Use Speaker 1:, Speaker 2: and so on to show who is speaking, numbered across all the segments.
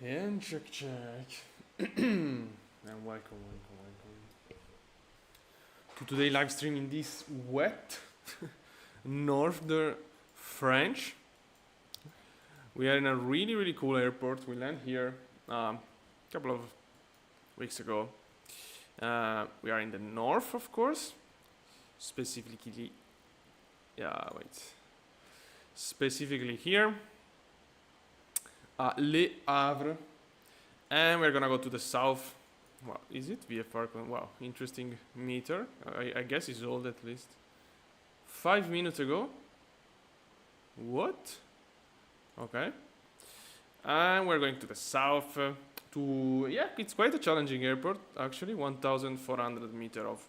Speaker 1: And check. And welcome to today live stream in this wet northern French. We are in a really cool airport. We landed here a couple of weeks ago. We are in the north, of course. Specifically here. Le Havre, and we're gonna go to the south. Well, is it VFR? Wow, interesting meter. I guess it's old at least. 5 minutes ago. What? Okay. And we're going to the south it's quite a challenging airport actually. 1,400 meter of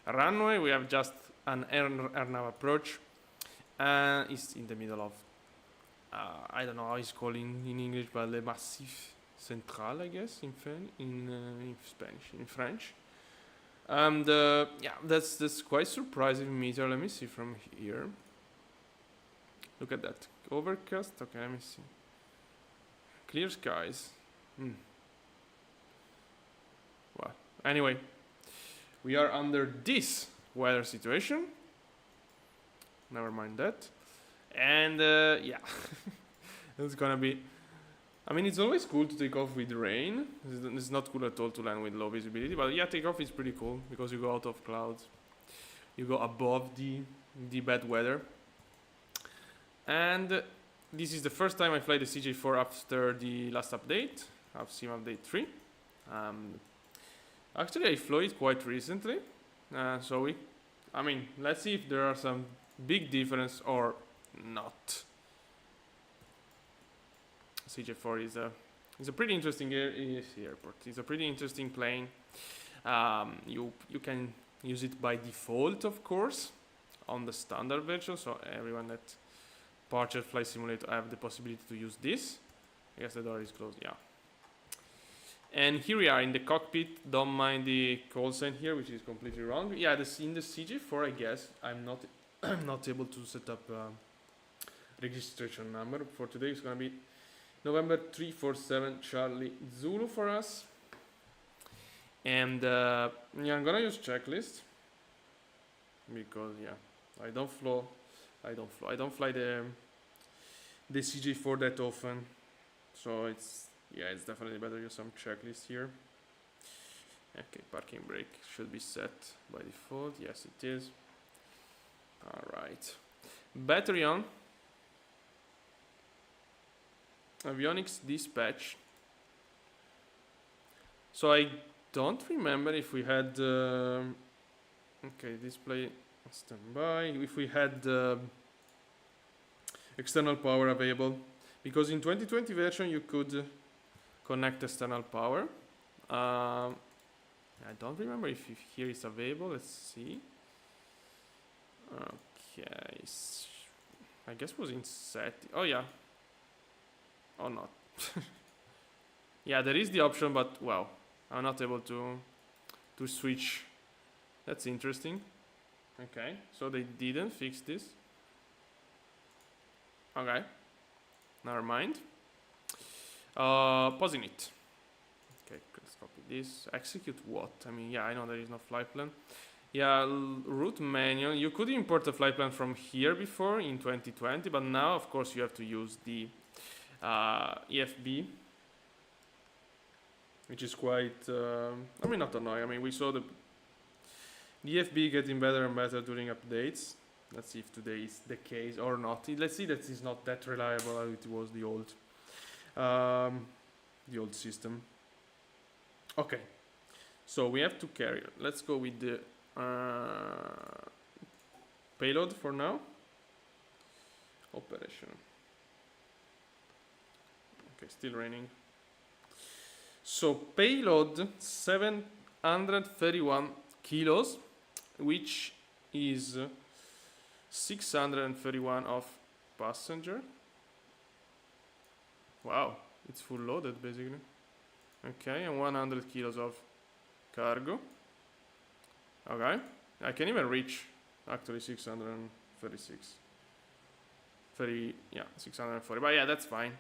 Speaker 1: runway. We have just an air nav approach, and it's in the middle of I don't know how it's called in English, but Le Massif Central, I guess, in Spanish, in French. And that's quite surprising meter. Let me see from here. Look at that. Overcast. Okay, let me see. Clear skies. Well, anyway, we are under this weather situation. Never mind that. And it's gonna be. I mean, it's always cool to take off with rain. It's not cool at all to land with low visibility, but yeah, takeoff is pretty cool because you go out of clouds, you go above the bad weather. And this is the first time I fly the CJ4 after the last update, VATSIM update 3. Actually, I flew it quite recently, let's see if there are some big difference or not. CJ4 is a pretty interesting airport. It's a pretty interesting plane. You can use it by default, of course, on the standard version. So everyone that purchased Flight Simulator have the possibility to use this. I guess the door is closed. Yeah. And here we are in the cockpit. Don't mind the call sign here, which is completely wrong. Yeah, in the CJ4, I guess I'm not able to set up registration number. For today it's gonna be November 347 Charlie Zulu for us. And I'm gonna use checklist because I don't fly the CJ4 that often, so it's definitely better to use some checklist here. Okay, parking brake should be set by default. Yes, it is. All right, battery on. Avionics dispatch. So I don't remember if we had display standby, if we had external power available, because in 2020 version you could connect external power. I don't remember if here is available. Let's see. Okay, I guess it was in set. Oh yeah. Or not. Yeah, there is the option, but well, I'm not able to switch. That's interesting. Okay, so they didn't fix this. Okay, never mind. Pausing it. Okay, let's copy this. Execute what? I mean, yeah, I know there is no flight plan. Yeah, route manual. You could import a flight plan from here before in 2020, but now, of course, you have to use the EFB, which is quite not annoying. I mean, we saw the EFB getting better and better during updates. Let's see if today is the case or not. Let's see that it's not that reliable as it was the old system. Okay, so we have two carrier. Let's go with the payload for now. Operation. Okay, still raining. So payload 731 kilos, which is 631 of passenger. Wow, it's full loaded basically. Okay, and 100 kilos of cargo. Okay, I can even reach actually 636. 640, but yeah, that's fine.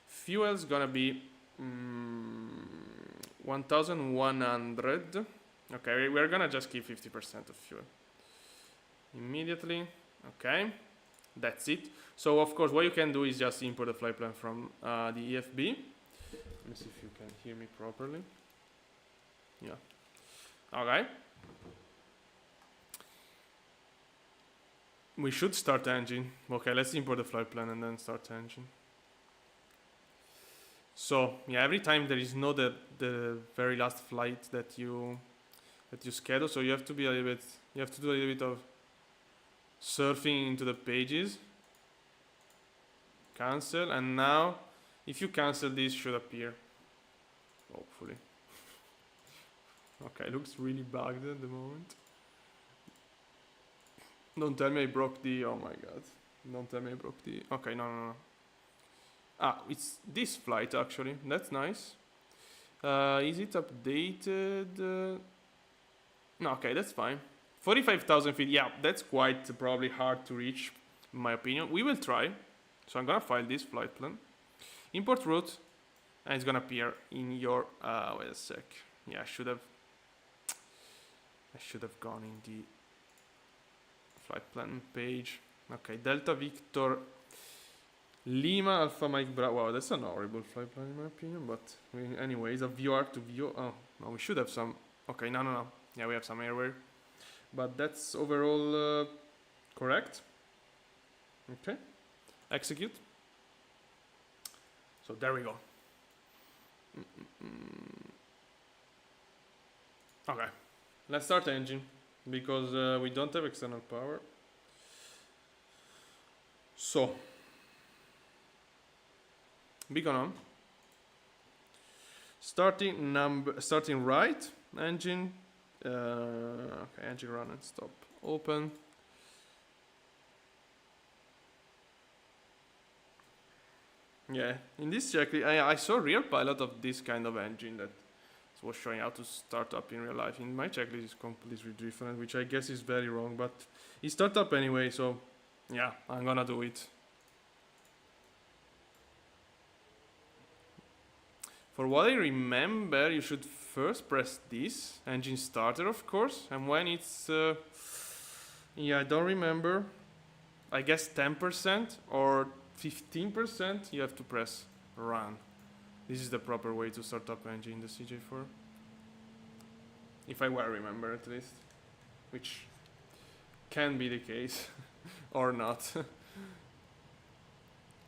Speaker 1: Fuel's gonna be 1,100. Okay, we're gonna just keep 50% of fuel immediately. Okay, that's it. So of course what you can do is just import the flight plan from the EFB. Let me see if you can hear me properly. Yeah. Okay. We should start engine. Okay, let's import the flight plan and then start engine. So yeah, every time there is no the very last flight that you schedule, so you have to be a little bit, you have to do a little bit of surfing into the pages. Cancel, and now if you cancel, this should appear, hopefully. Okay, looks really bugged at the moment. Don't tell me I broke the, oh my god. Don't tell me I broke the, okay, no. Ah, it's this flight actually, that's nice. Is it updated? No, okay, that's fine. 45,000 feet, yeah, that's quite probably hard to reach, in my opinion. We will try. So I'm gonna file this flight plan. Import route, and it's gonna appear in your, wait a sec. Yeah, I should have gone in the flight plan page. Okay, Delta Victor Lima Alpha Mike Bravo. Wow, that's an horrible flight plan in my opinion, but anyways, a VR to view. Oh, no, we should have some. Okay, no. Yeah, we have some airware, but that's overall correct. Okay, execute. So there we go. Okay, let's start engine because we don't have external power. So beacon on. Starting right. Engine. Okay, engine run and stop. Open. Yeah, in this checklist, I saw real pilot of this kind of engine that was showing how to start up in real life. In my checklist, is completely different, which I guess is very wrong, but it start up anyway, so yeah, I'm gonna do it. For what I remember, you should first press this, engine starter of course, and when it's, yeah, I don't remember, I guess 10% or 15%, you have to press run. This is the proper way to start up engine in the CJ4. If I well remember at least, which can be the case or not.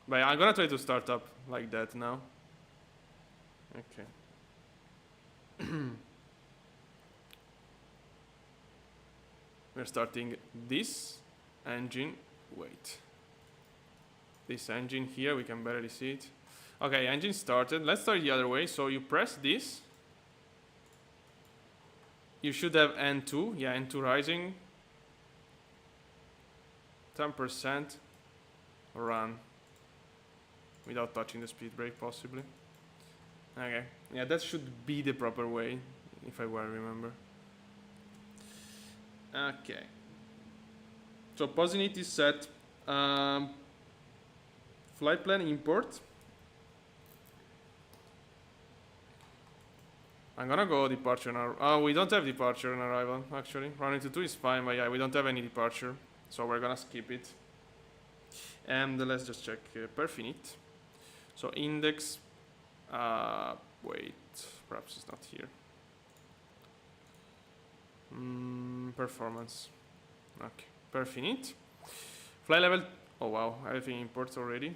Speaker 1: But I'm gonna try to start up like that now. Okay. We're starting this engine. Wait. This engine here, we can barely see it. Okay, engine started. Let's start the other way. So you press this. You should have N2. Yeah, N2 rising. 10%. Run. Without touching the speed brake, possibly. Okay. Yeah, that should be the proper way, if I well remember. Okay. So positioning is set. Flight plan import. I'm gonna go departure now. Oh, we don't have departure on arrival, actually. Running to 2 is fine, but yeah, we don't have any departure. So we're gonna skip it. And let's just check perf init. So index, wait, perhaps it's not here. Performance. Okay, perf init. Fly level, oh wow, everything imports already.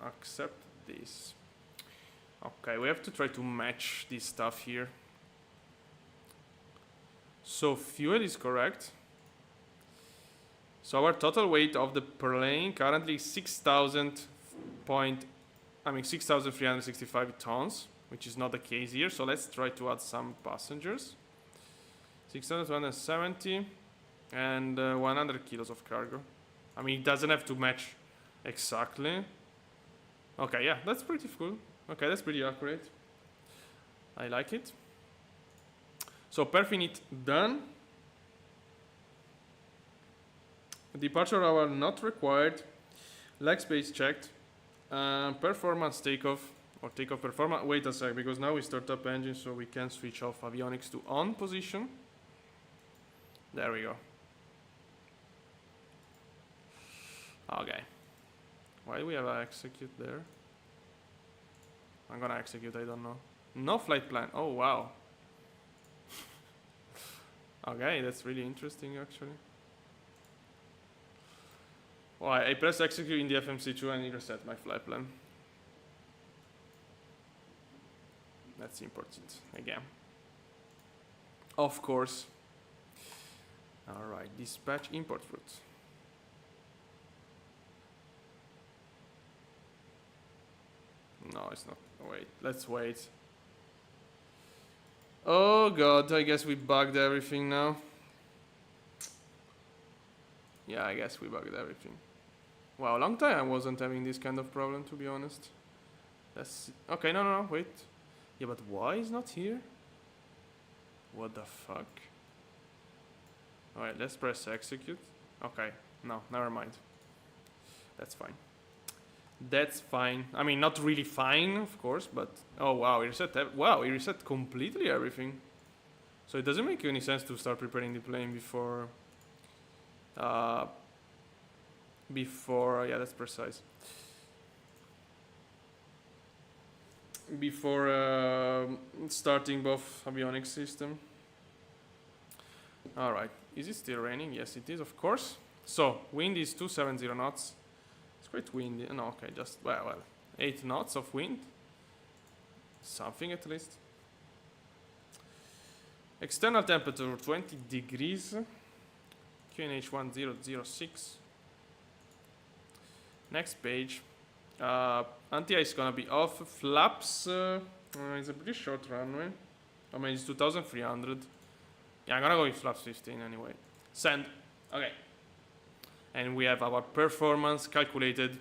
Speaker 1: Accept this. Okay, we have to try to match this stuff here. So fuel is correct. So our total weight of the plane currently is 6,365 tons, which is not the case here. So let's try to add some passengers. 6,270 and 100 kilos of cargo. I mean, it doesn't have to match exactly. Okay, yeah, that's pretty cool. Okay, that's pretty accurate. I like it. So perf init done. Departure hour not required. Leg space checked. Performance takeoff. or takeoff performance. Wait a sec, because now we start up engine, so we can switch off avionics to on position. There we go. Okay. Why do we have a execute there? I'm gonna execute, I don't know. No flight plan. Oh, wow. Okay, that's really interesting, actually. Well, I press execute in the FMC2 and it reset my flight plan. That's important, again. Of course. Alright, dispatch import route. No, it's not. Wait, let's wait. Oh god, I guess we bugged everything now. Yeah, I guess we bugged everything. Wow, long time I wasn't having this kind of problem, to be honest. That's okay, no, wait. Yeah, but why is not here? What the fuck? Alright, let's press execute. Okay, no, never mind. That's fine. That's fine. I mean, not really fine, of course, but oh wow, he reset completely everything. So it doesn't make any sense to start preparing the plane before. Yeah, that's precise. Before starting both avionics system. All right, is it still raining? Yes, it is, of course. So wind is 270 knots. It's quite windy. No, okay, just well, 8 knots of wind. Something at least. External temperature 20 degrees. QNH 1006. Next page. Anti-air is gonna be off. Flaps. It's a pretty short runway. I mean, it's 2300. Yeah, I'm gonna go with flaps 15 anyway. Send. Okay. And we have our performance calculated.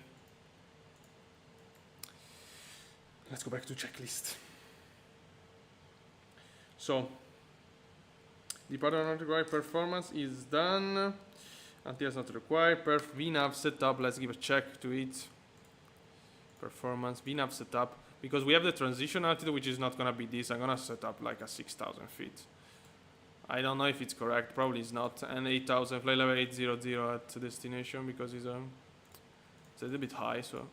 Speaker 1: Let's go back to checklist. So, departure not required performance is done. Anti-air is not required. Perf VNAV setup. Let's give a check to it. Performance VNAV setup. Because we have the transition altitude, which is not gonna be this. I'm gonna set up like a 6,000 feet. I don't know if it's correct, probably it's not. And 8,000, flight level 800 at destination because it's a little bit high, so.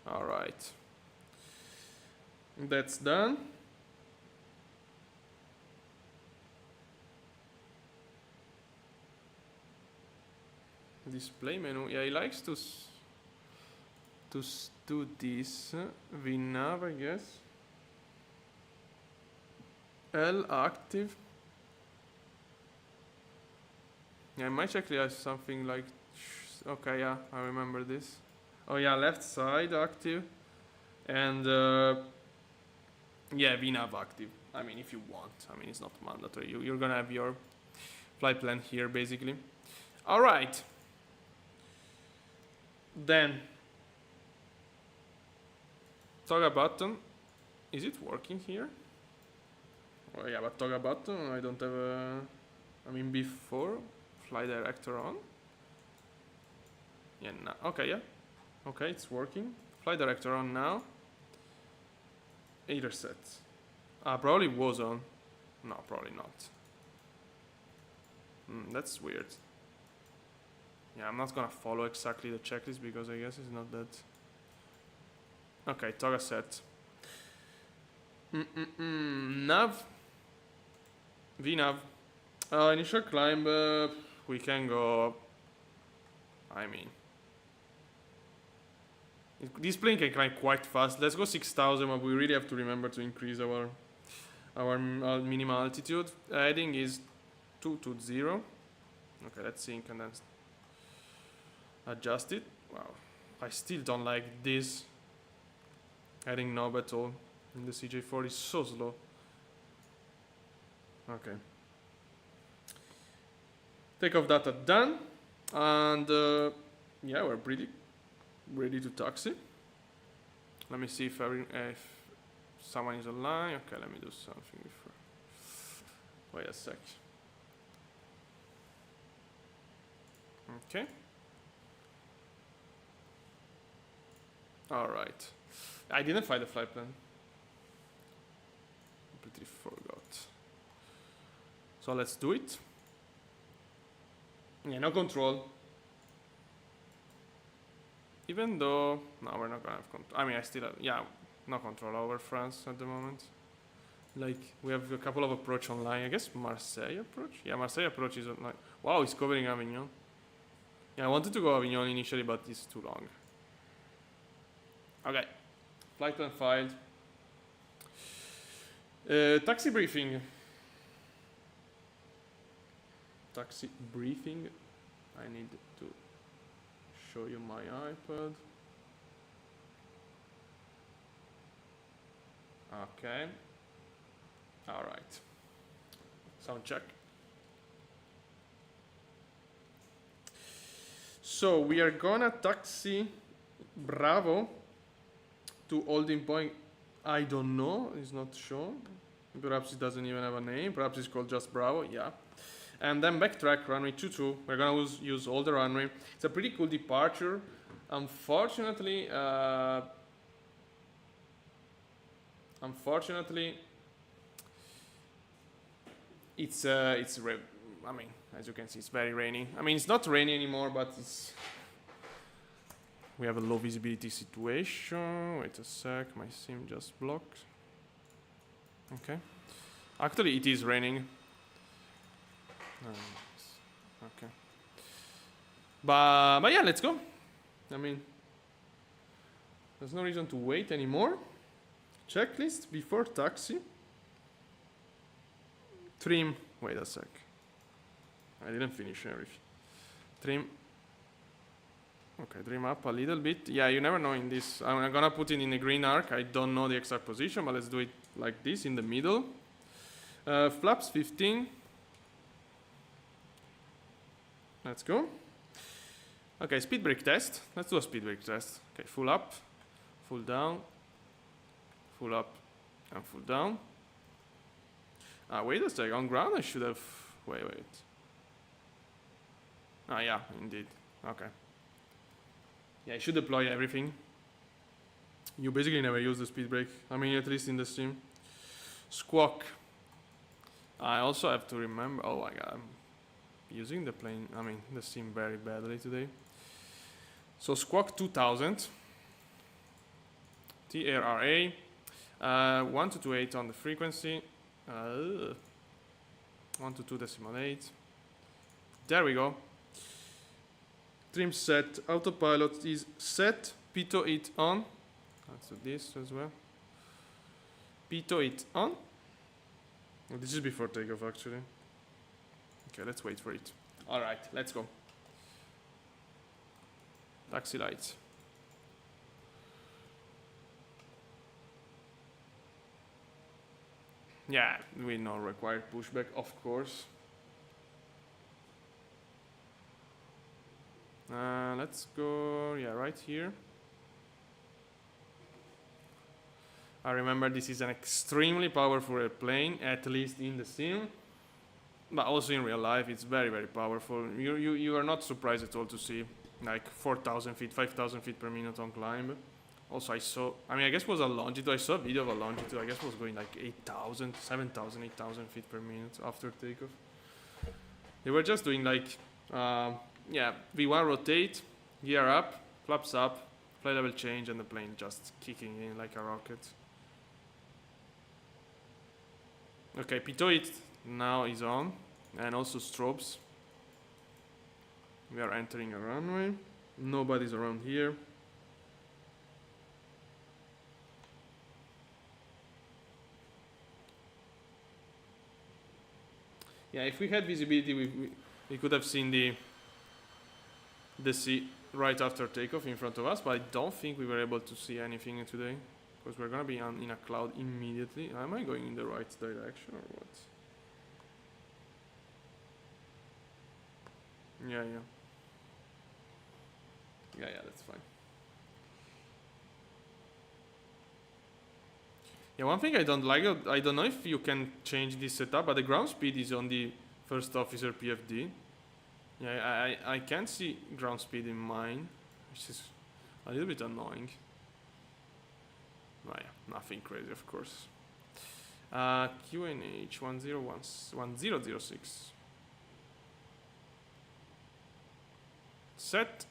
Speaker 1: Alright. That's done. Display menu, yeah, he likes to do this. VNAV, I guess. L active. Yeah, my checklist has something like. Okay, yeah, I remember this. Oh yeah, left side active, and yeah, VNAV active. I mean, if you want. I mean, it's not mandatory. You're gonna have your flight plan here, basically. All right. Then toggle button. Is it working here? Oh yeah, but toggle button. I don't have a. I mean, before. Flight director on. Yeah, no. Okay, yeah. Okay, it's working. Flight director on now. Either set. Probably was on. No, probably not. That's weird. Yeah, I'm not gonna follow exactly the checklist because I guess it's not that. Okay, toggle set. Nav. VNAV. Initial climb. We can go. I mean, this plane can climb quite fast. Let's go 6,000, but we really have to remember to increase our minimum altitude. Heading is 220. Okay, let's sync and then adjust it. Wow, I still don't like this heading knob at all. And the CJ4 is so slow. Okay. Takeoff data done, and yeah, we're pretty ready to taxi. Let me see if someone is online. Okay, let me do something before. Wait a sec. Okay. All right. I didn't find the flight plan. Completely forgot. So let's do it. Yeah, no control. Even though, no, we're not gonna have control. I mean, I still have, yeah, no control over France at the moment. Like, we have a couple of approach online. I guess Marseille approach? Yeah, Marseille approach is like, wow, it's covering Avignon. Yeah, I wanted to go Avignon initially, but it's too long. Okay, flight plan filed. Taxi briefing. Taxi briefing. I need to show you my iPad. Okay. All right. Sound check. So we are gonna taxi Bravo to holding point. I don't know. It's not shown. Perhaps it doesn't even have a name. Perhaps it's called just Bravo. Yeah. And then backtrack runway 22. We're gonna use all the runway. It's a pretty cool departure. Unfortunately, it's I mean, as you can see, it's very rainy. I mean, it's not rainy anymore, but we have a low visibility situation. Wait a sec, my sim just blocked. Okay. Actually, it is raining. Okay. But yeah, let's go. I mean, there's no reason to wait anymore. Checklist before taxi. Trim. Wait a sec. I didn't finish everything. Trim. Okay, trim up a little bit. Yeah, you never know in this. I'm gonna put it in a green arc. I don't know the exact position, but let's do it like this in the middle. Flaps 15. Let's go. Okay, speed brake test. Let's do a speed brake test. Okay, full up, full down, full up, and full down. Wait a sec. On ground, I should have. Wait. Yeah, indeed. Okay. Yeah, I should deploy everything. You basically never use the speed brake. I mean, at least in the sim. Squawk. I also have to remember. Oh my god, I'm using the plane. I mean, the sim very badly today. So squawk 2000. TRRA. 1228 on the frequency. 122.8. There we go. Trim set. Autopilot is set. Pitot it on. Let's do this as well. Pitot it on. Oh, this is before takeoff actually. Okay, let's wait for it. Alright, let's go. Taxi lights. Yeah, we know required pushback, of course. Let's go, yeah, right here. I remember this is an extremely powerful airplane, at least in the sim. But also in real life, it's very, very powerful. You are not surprised at all to see like 4,000 feet, 5,000 feet per minute on climb. Also, I guess it was a longitude. I saw a video of a longitude. I guess it was going like 8,000, 7,000, 8,000 feet per minute after takeoff. They were just doing like, yeah, V1 rotate, gear up, flaps up, flight level change, and the plane just kicking in like a rocket. Okay, Pitot now is on, and also strobes. We are entering a runway. Nobody's around here. Yeah, if we had visibility, we could have seen the sea right after takeoff in front of us, but I don't think we were able to see anything today, because we're gonna be in a cloud immediately. Am I going in the right direction or what? Yeah, that's fine. Yeah, one thing I don't like, I don't know if you can change this setup, but the ground speed is on the first officer PFD. Yeah, I can't see ground speed in mine, which is a little bit annoying. Oh yeah, nothing crazy, of course. QNH 1006. Set.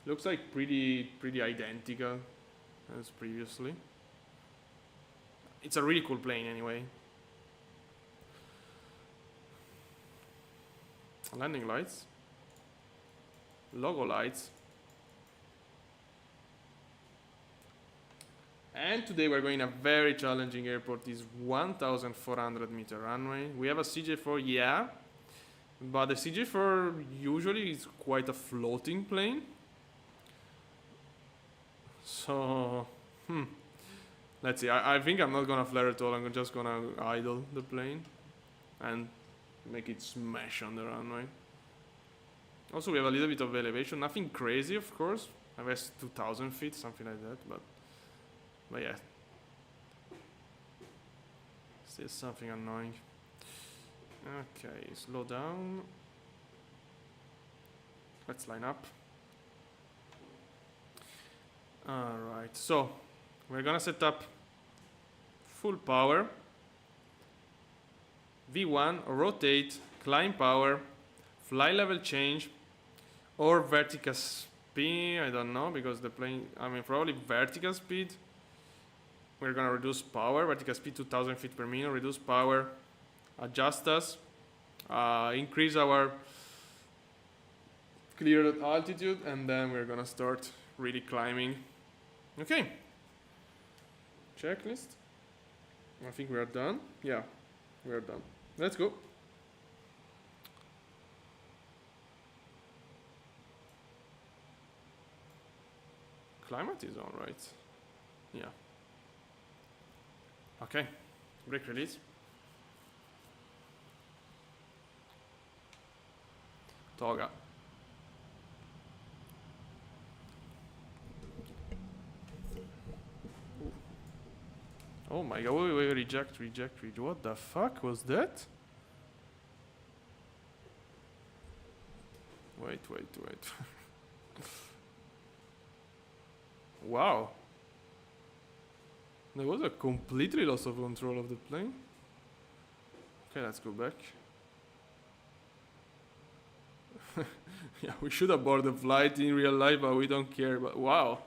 Speaker 1: Looks like pretty identical as previously. It's a really cool plane anyway. Landing lights. Logo lights. And today we're going a very challenging airport. This 1,400 meter runway. We have a CJ4, yeah. But the CJ4 usually is quite a floating plane. So, let's see. I think I'm not gonna flare at all. I'm just gonna idle the plane and make it smash on the runway. Also, we have a little bit of elevation. Nothing crazy, of course. I guess 2,000 feet, something like that. But yeah, still something annoying. Okay, slow down. Let's line up. Alright, so we're gonna set up full power, V1, rotate, climb power, fly level change, or vertical speed. I don't know, because the plane, probably vertical speed. We're gonna reduce power, vertical speed 2,000 feet per minute, reduce power, adjust us, increase our cleared altitude, and then we're gonna start really climbing. Okay, checklist. I think we are done. Yeah, we are done. Let's go. Climate is all right. Yeah. Okay, brake release. Toga. Oh my god, wait, reject. What the fuck was that? Wait. Wow. There was a completely loss of control of the plane. Okay, let's go back. Yeah, we should abort the flight in real life, but we don't care. But wow.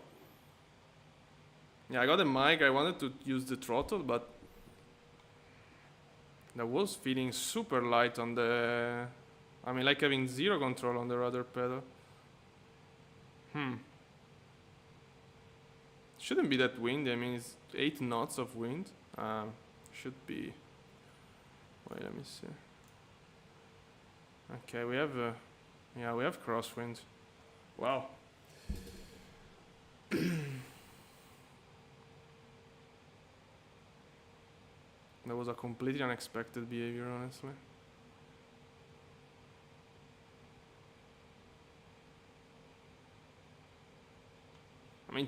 Speaker 1: Yeah, I got a mic. I wanted to use the throttle, but that was feeling super light on the... like having zero control on the rudder pedal. Shouldn't be that windy. It's 8 knots of wind. Should be... Wait, let me see. Okay, we have... yeah, we have crosswind. Wow. That was a completely unexpected behavior, honestly.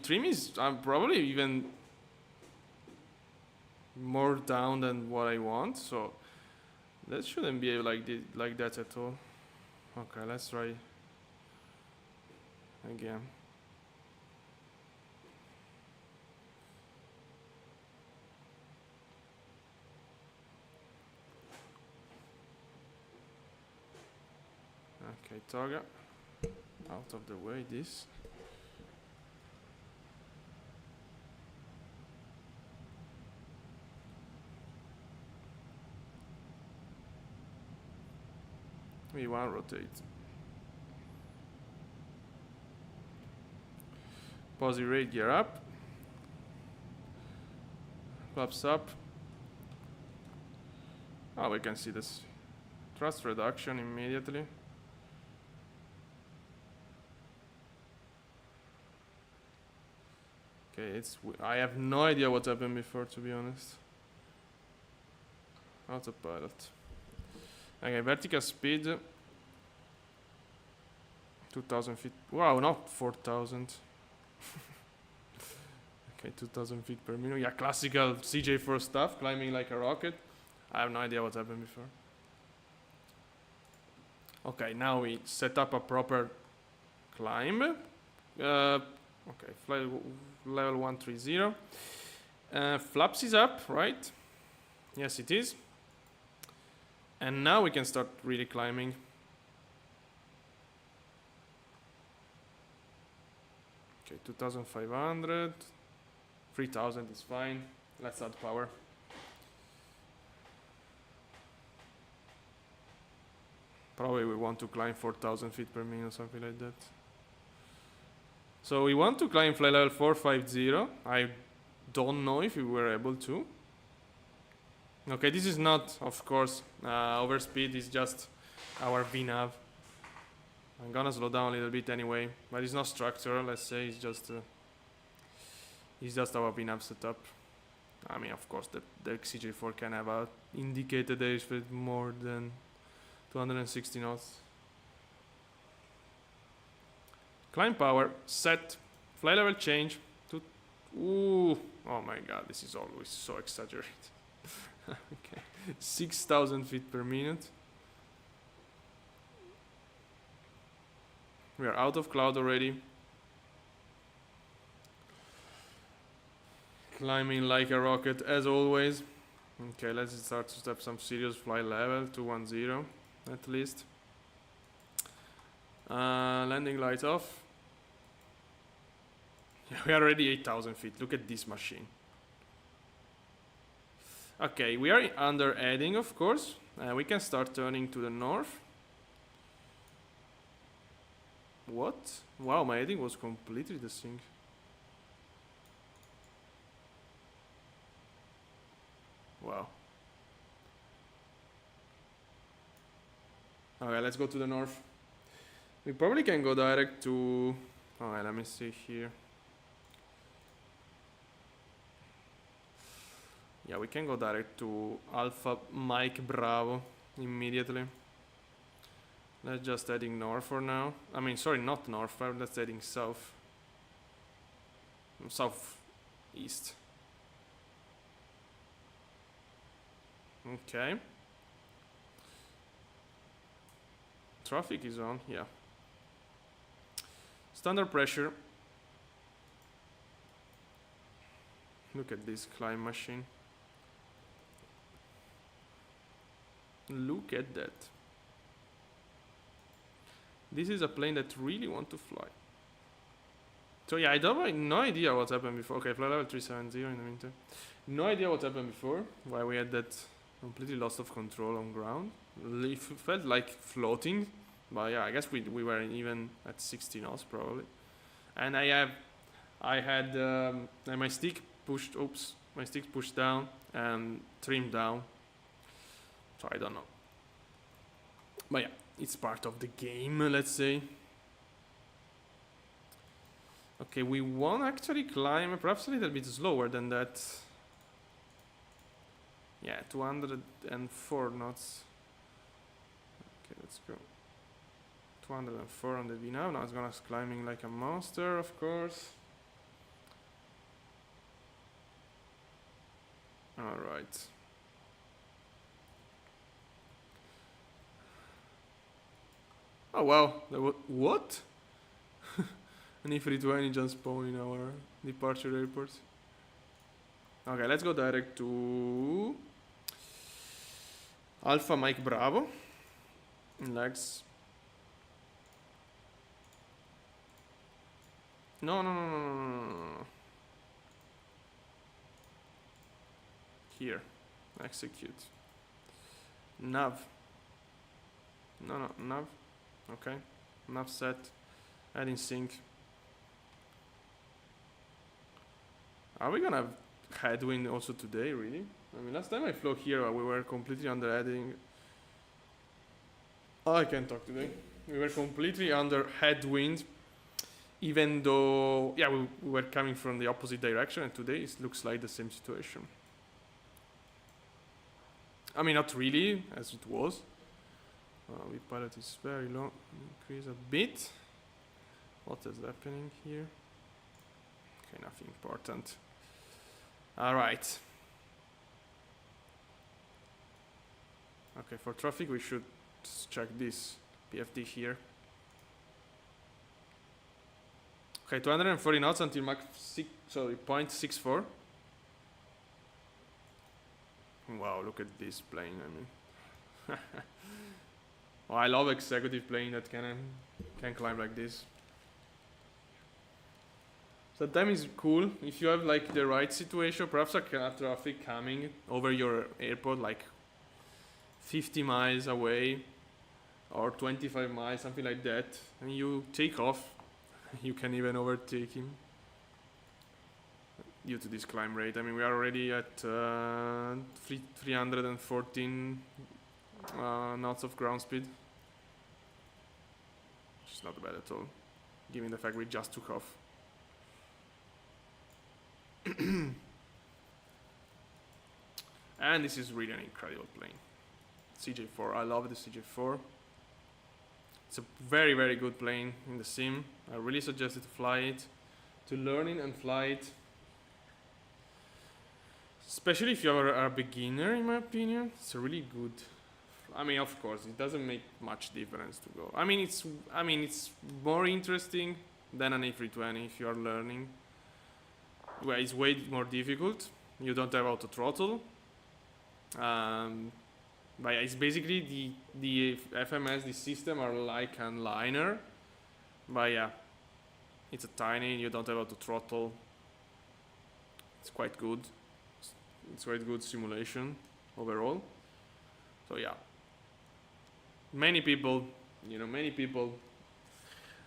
Speaker 1: Trim is probably even more down than what I want, so that shouldn't be like that at all. Okay, let's try again. Okay, Toga, out of the way, this. V1 rotate. Posi rate gear up. Flaps up. Oh, we can see this thrust reduction immediately. Okay, I have no idea what happened before, to be honest. Autopilot. Okay, vertical speed 2,000 feet. Wow, not 4,000. Okay, 2,000 feet per minute. Yeah, classical CJ4 stuff, climbing like a rocket. I have no idea what happened before. Okay, now we set up a proper climb. Okay, flight level 130. Flaps is up, right? Yes, it is. And now we can start really climbing. Okay, 2,500. 3,000 is fine. Let's add power. Probably we want to climb 4,000 feet per minute or something like that. So we want to climb flight level 450. I don't know if we were able to. Okay, this is not, of course, overspeed. It's just our VNAV. I'm gonna slow down a little bit anyway, but it's not structural. Let's say it's just our VNAV setup. I mean, of course, the CJ4 can have a indicated airspeed more than 260 knots. Climb power set. Flight level change to. Ooh! Oh my God! This is always so exaggerated. Okay, 6,000 feet per minute. We are out of cloud already. Climbing like a rocket as always. Okay, let's start to step some serious flight level, 210 at least. Landing lights off. Yeah, we are already 8,000 feet. Look at this machine. Okay, we are under heading, of course. We can start turning to the north. What? Wow, my heading was completely the thing. Wow. Okay, let's go to the north. We probably can go direct to... Alright, let me see here. Yeah, we can go direct to Alpha Mike Bravo immediately. Let's just heading north for now. I mean, sorry, not north, but let's heading south. Southeast. Okay. Traffic is on, yeah. Standard pressure. Look at this climb machine. Look at that. This is a plane that really wants to fly. So yeah, I don't have no idea what happened before. Okay, flight level 370 in the meantime. No idea what happened before. Why we had that completely loss of control on ground. It felt like floating. But yeah, I guess we were even at 60 knots probably. And I had my stick pushed. Oops, my stick pushed down and trimmed down. So I don't know. But yeah, it's part of the game, let's say. Okay, we won't actually climb, perhaps a little bit slower than that. Yeah, 204 knots. Okay, let's go. 204 on the V now. Now it's gonna climbing like a monster, of course. Alright. Oh wow, what? An E320 just spawned in our departure airport. Okay, let's go direct to Alpha Mike Bravo. Legs. No. Here. Execute. Nav. No, nav. Okay. Nav set. Add in sync. Are we gonna have headwind also today, really? I mean, last time I flew here, we were completely under heading. Oh, I can't talk today. We were completely under headwind, even though, yeah, we were coming from the opposite direction, and today it looks like the same situation. I mean, not really, as it was. The pilot is very low. Increase a bit. What is happening here? Okay, nothing important. Alright. Okay, for traffic we should check this PFD here. Okay, 240 knots until Mach 6, sorry, 0.64. Wow, look at this plane, I mean. Oh, I love executive plane that can climb like this. So that is cool. If you have like the right situation, perhaps a traffic coming over your airport like 50 miles away or 25 miles, something like that, and you take off, you can even overtake him due to this climb rate. I mean, we are already at 314 knots of ground speed, which is not bad at all, given the fact we just took off. And this is really an incredible plane. CJ4, I love the CJ4. It's a very, very good plane in the sim. I really suggest you to fly it, to learn it and fly it. Especially if you are a beginner, in my opinion. It's a really good. I mean, of course, it doesn't make much difference to go. I mean, it's more interesting than an A320 if you are learning. Well, it's way more difficult. You don't have auto throttle. But it's basically the FMS, the system are like a liner. But yeah, it's a tiny. You don't have auto throttle. It's quite good. It's quite good simulation overall. So yeah, many people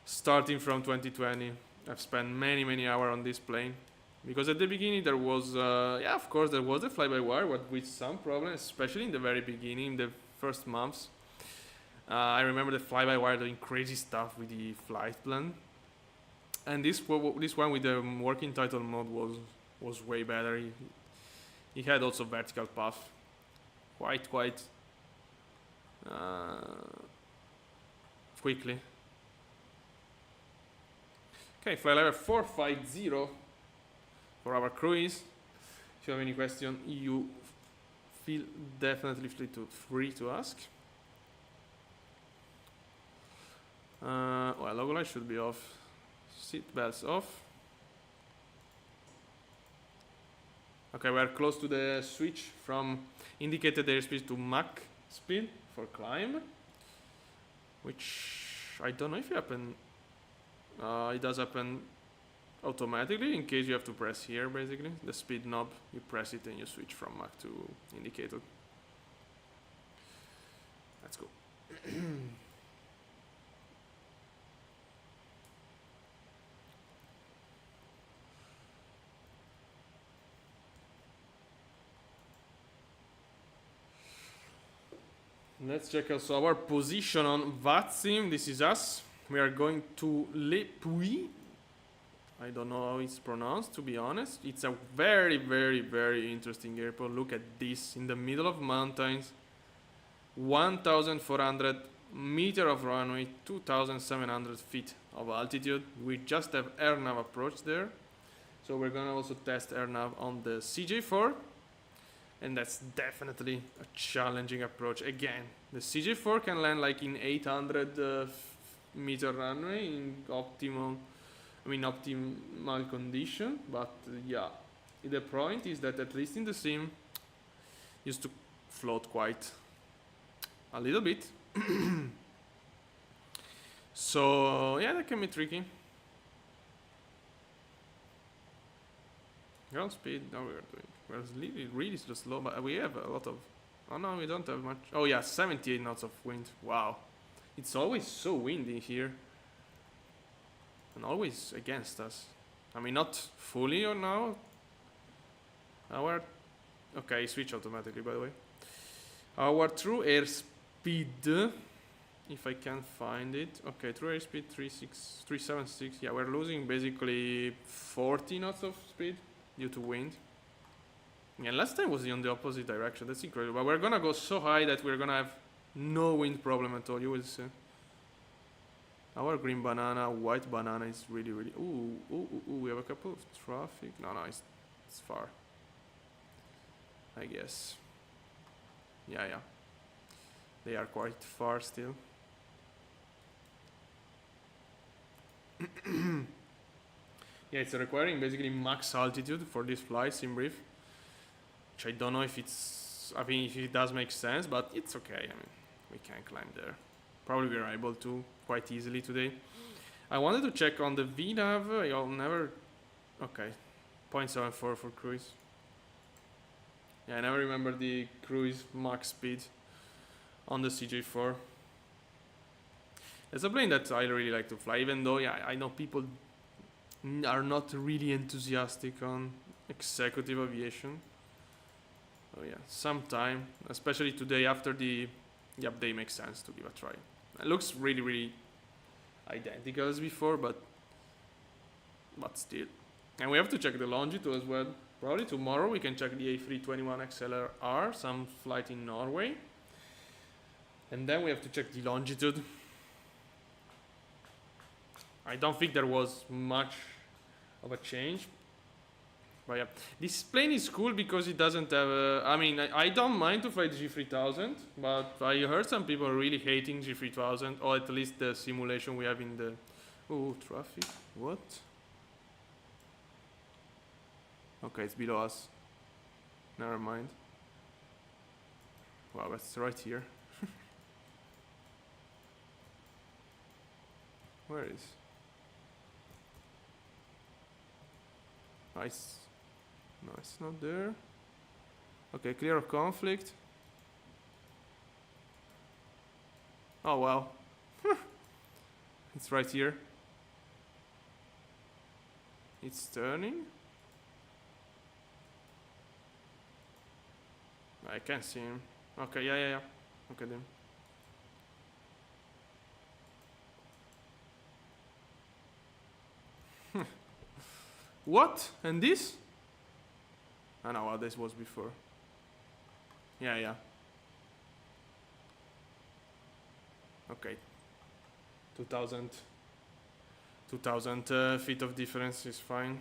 Speaker 1: starting from 2020 have spent many hours on this plane. Because at the beginning there was, of course, there was a fly-by-wire, but with some problems, especially in the very beginning, the first months. I remember the fly-by-wire doing crazy stuff with the flight plan, and this one with the working title mode was way better. He had also vertical path, quite quickly. Okay, flight level 450. For our cruise. If you have any question, you feel definitely free to ask. Well, logo light should be off. Seat belts off. Okay, we are close to the switch from indicated airspeed to Mach speed for climb, which I don't know if it happen. It does happen automatically. In case you have to press here, basically the speed knob, you press it and you switch from Mach to indicated. Let's go. Let's check also our position on VATSIM. This is us. We are going to Le Puy. I don't know how it's pronounced, to be honest. It's a very, very, very interesting airport. Look at this, in the middle of mountains. 1,400 meters of runway, 2,700 feet of altitude. We just have air nav approach there. So we're gonna also test air nav on the CJ4. And that's definitely a challenging approach. Again, the CJ4 can land like in 800 meter runway in optimal condition, but yeah, the point is that at least in the sim, used to float quite a little bit. So yeah, that can be tricky. Ground speed, now we're really slow, but we have a lot of, oh no, we don't have much. Oh yeah, 78 knots of wind. Wow, it's always so windy here. And always against us. I mean, not fully or now. Okay, switch automatically, by the way. Our true airspeed, if I can find it. Okay, true airspeed 376. Yeah, we're losing basically 40 knots of speed due to wind. Yeah, last time was on the opposite direction. That's incredible. But we're gonna go so high that we're gonna have no wind problem at all. You will see. Our green banana, white banana is really. Ooh, we have a couple of traffic. No, it's far. I guess. Yeah. They are quite far still. Yeah, it's requiring basically max altitude for this flight sim brief, which I don't know if it's, I mean, if it does make sense, but it's okay. I mean, we can climb there. Probably we're able to quite easily today. I wanted to check on the VNAV. I'll never. Okay, 0.74 for cruise. Yeah, I never remember the cruise max speed on the CJ4. It's a plane that I really like to fly, even though, yeah, I know people are not really enthusiastic on executive aviation. So yeah, sometime, especially today after the update, makes sense to give a try. It looks really, really identical as before, but still. And we have to check the longitude as well. Probably tomorrow we can check the A321 XLR, some flight in Norway. And then we have to check the longitude. I don't think there was much of a change. But yeah, this plane is cool because it doesn't have a, I mean, I don't mind to fly the G3000, but I heard some people really hating G3000, or at least the simulation we have in the, oh, traffic, what? Okay, it's below us. Never mind. Wow, that's right here. Where is? Nice. No, it's not there. Okay, clear of conflict. Oh wow. It's right here. It's turning. I can't see him. Okay, yeah. Okay then. What? And this? I know what this was before. Yeah. Okay. 2000 feet of difference is fine.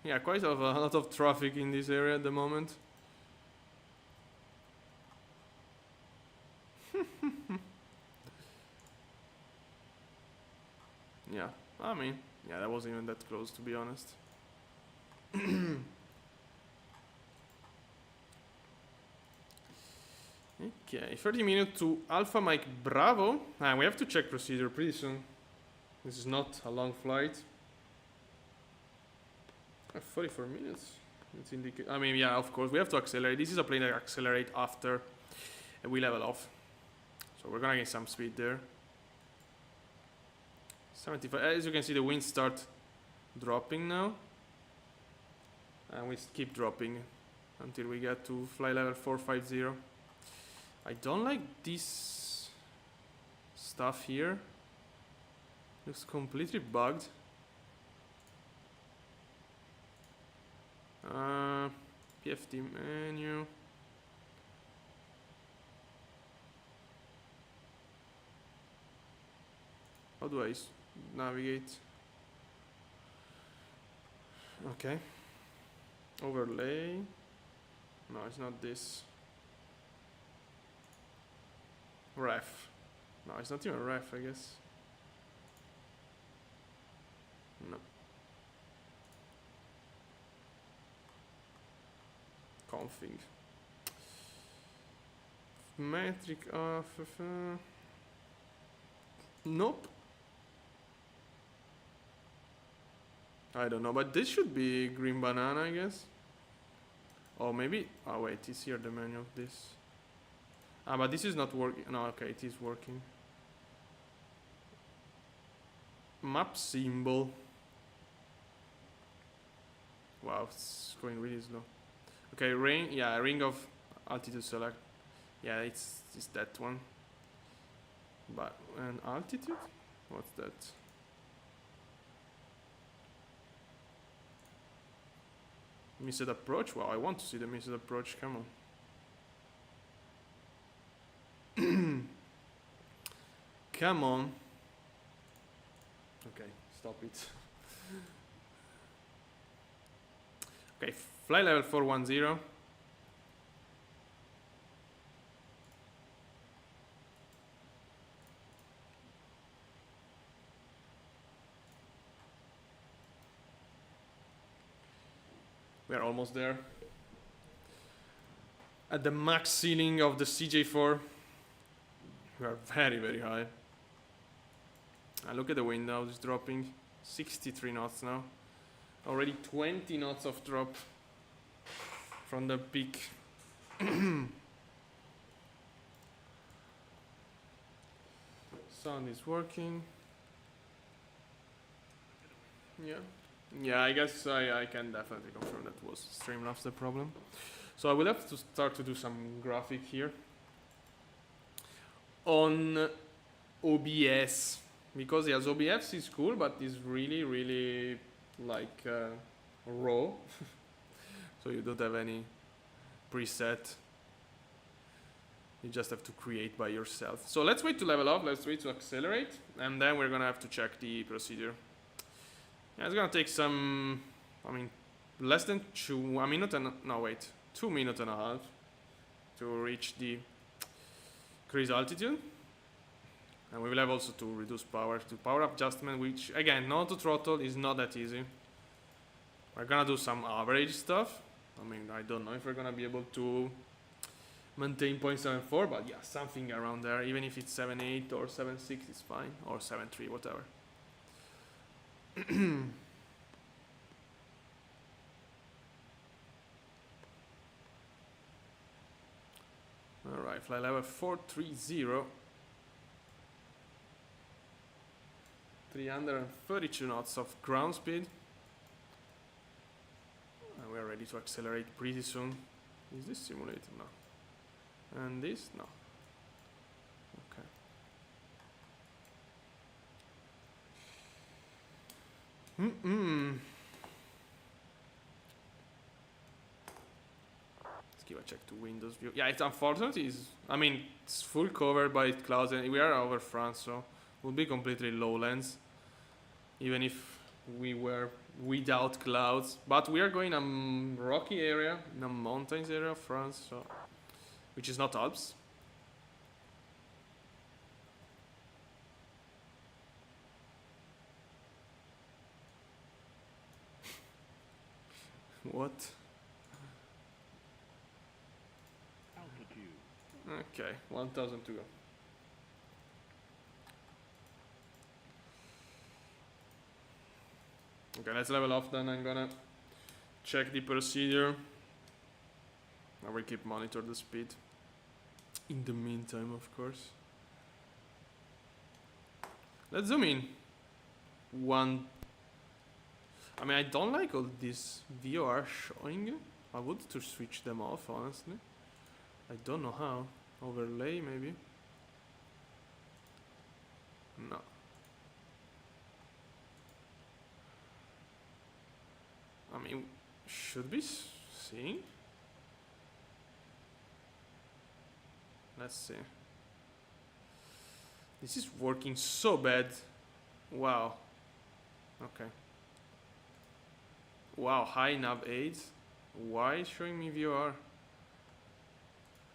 Speaker 1: Yeah, quite a lot of traffic in this area at the moment. Yeah, I mean, yeah, that wasn't even that close, to be honest. Okay, 30 minutes to Alpha Mike Bravo. And we have to check procedure pretty soon. This is not a long flight. 44 minutes. It's I mean, yeah, of course, we have to accelerate. This is a plane that accelerates after we level off. So we're gonna get some speed there. 75. As you can see, the winds start dropping now. And we keep dropping until we get to flight level 450. I don't like this stuff here. Looks completely bugged. PFD menu. How do I navigate? Okay. Overlay. No, it's not this. Ref. No, it's not even ref, I guess. No. Config. Metric of. Nope. I don't know, but this should be green banana, I guess. Or maybe. Oh, wait, is here the menu of this? Ah, but this is not working. No, okay, it is working. Map symbol. Wow, it's going really slow. Okay, ring. Yeah, ring of altitude select. Yeah, it's that one. But an altitude? What's that? Missed approach? Wow, I want to see the missed approach. Come on. Come on. Okay, stop it. Okay, flight level 410. We are almost there. At the max ceiling of the CJ4. We are very, very high. And look at the wind now, it's dropping 63 knots now. Already 20 knots of drop from the peak. Sound is working. Yeah, I guess I can definitely confirm that was Streamlabs the problem. So I will have to start to do some graphic here on OBS, because yes, OBS is cool, but it's really, really like raw. So you don't have any preset. You just have to create by yourself. So let's wait to level up, let's wait to accelerate, and then we're gonna have to check the procedure. Yeah, it's gonna take some, I mean, less than 2 minutes and, no wait, 2 minutes and a half to reach the cruise altitude. And we will have also to reduce power to power adjustment, which again, not to throttle is not that easy. We're gonna do some average stuff. I mean, I don't know if we're gonna be able to maintain 0.74, but yeah, something around there. Even if it's 7.8 or 7.6, it's fine, or 7.3, whatever. All right, flight level 430, 332 knots of ground speed, and we are ready to accelerate pretty soon. Is this simulated? No. And this? No. Okay. Let's give a check to Windows view. Yeah, it's unfortunate. I mean, it's full covered by clouds, and we are over France, so it will be completely lowlands, even if we were without clouds. But we are going a rocky area, in a mountains area of France, so which is not Alps. What? Altitude. Okay, 1,000 to go. Okay, let's level off then. I'm gonna check the procedure. I will keep monitor the speed. In the meantime, of course. Let's zoom in. I mean, I don't like all this VOR showing. I would to switch them off, honestly. I don't know how. Overlay, maybe? No. I mean, should be seeing? Let's see. This is working so bad. Wow. Okay. Wow, high nav aids. Why is showing me VOR?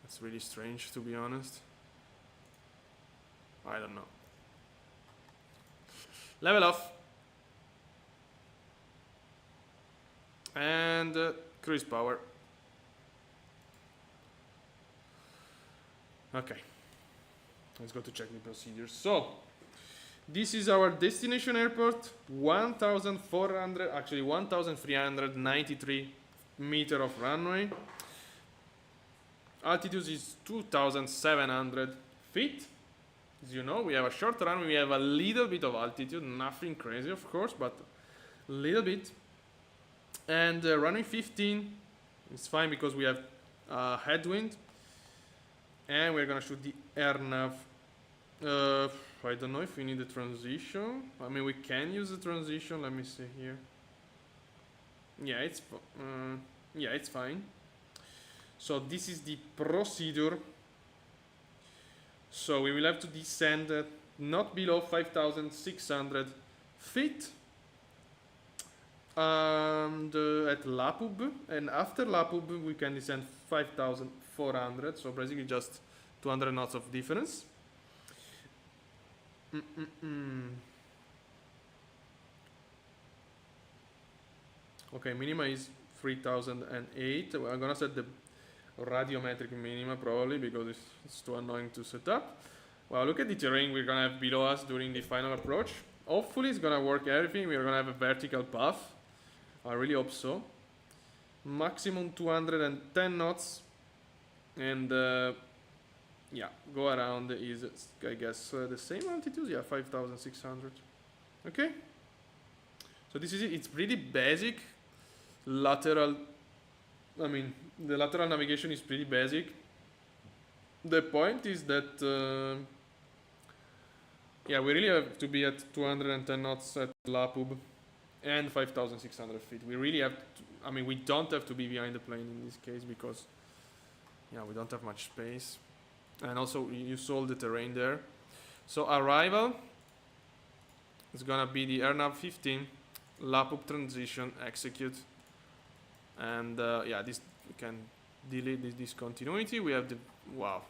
Speaker 1: That's really strange, to be honest. I don't know. Level off. And cruise power. Okay. Let's go to check the procedures. So, this is our destination airport. 1,393 meter of runway. Altitude is 2,700 feet. As you know, we have a short runway. We have a little bit of altitude. Nothing crazy, of course, but a little bit. And runway 15 is fine because we have headwind. And we're gonna shoot the air nav. I don't know if we need a transition. I mean, we can use the transition. Let me see here. Yeah, it's fine. So this is the procedure. So we will have to descend not below 5,600 feet. And at Lapub, and after Lapub we can descend 5,400. So basically just 200 knots of difference. Okay, minima is 3008. I'm gonna set the radiometric minima probably because it's too annoying to set up. Well, look at the terrain we're gonna have below us during the final approach. Hopefully it's gonna work everything. We're gonna have a vertical path. I really hope so. Maximum 210 knots, and yeah, go around is, I guess, the same altitude. Yeah, 5,600. Okay. So this is it. It's pretty basic. Lateral. I mean, the lateral navigation is pretty basic. The point is that yeah, we really have to be at 210 knots at Lapub and 5,600 feet. We really have to, I mean, we don't have to be behind the plane in this case because, yeah, we don't have much space. And also, you saw the terrain there. So arrival is gonna be the AirNav 15, Lapub transition, execute. And yeah, this, you can delete this discontinuity. We have the, wow.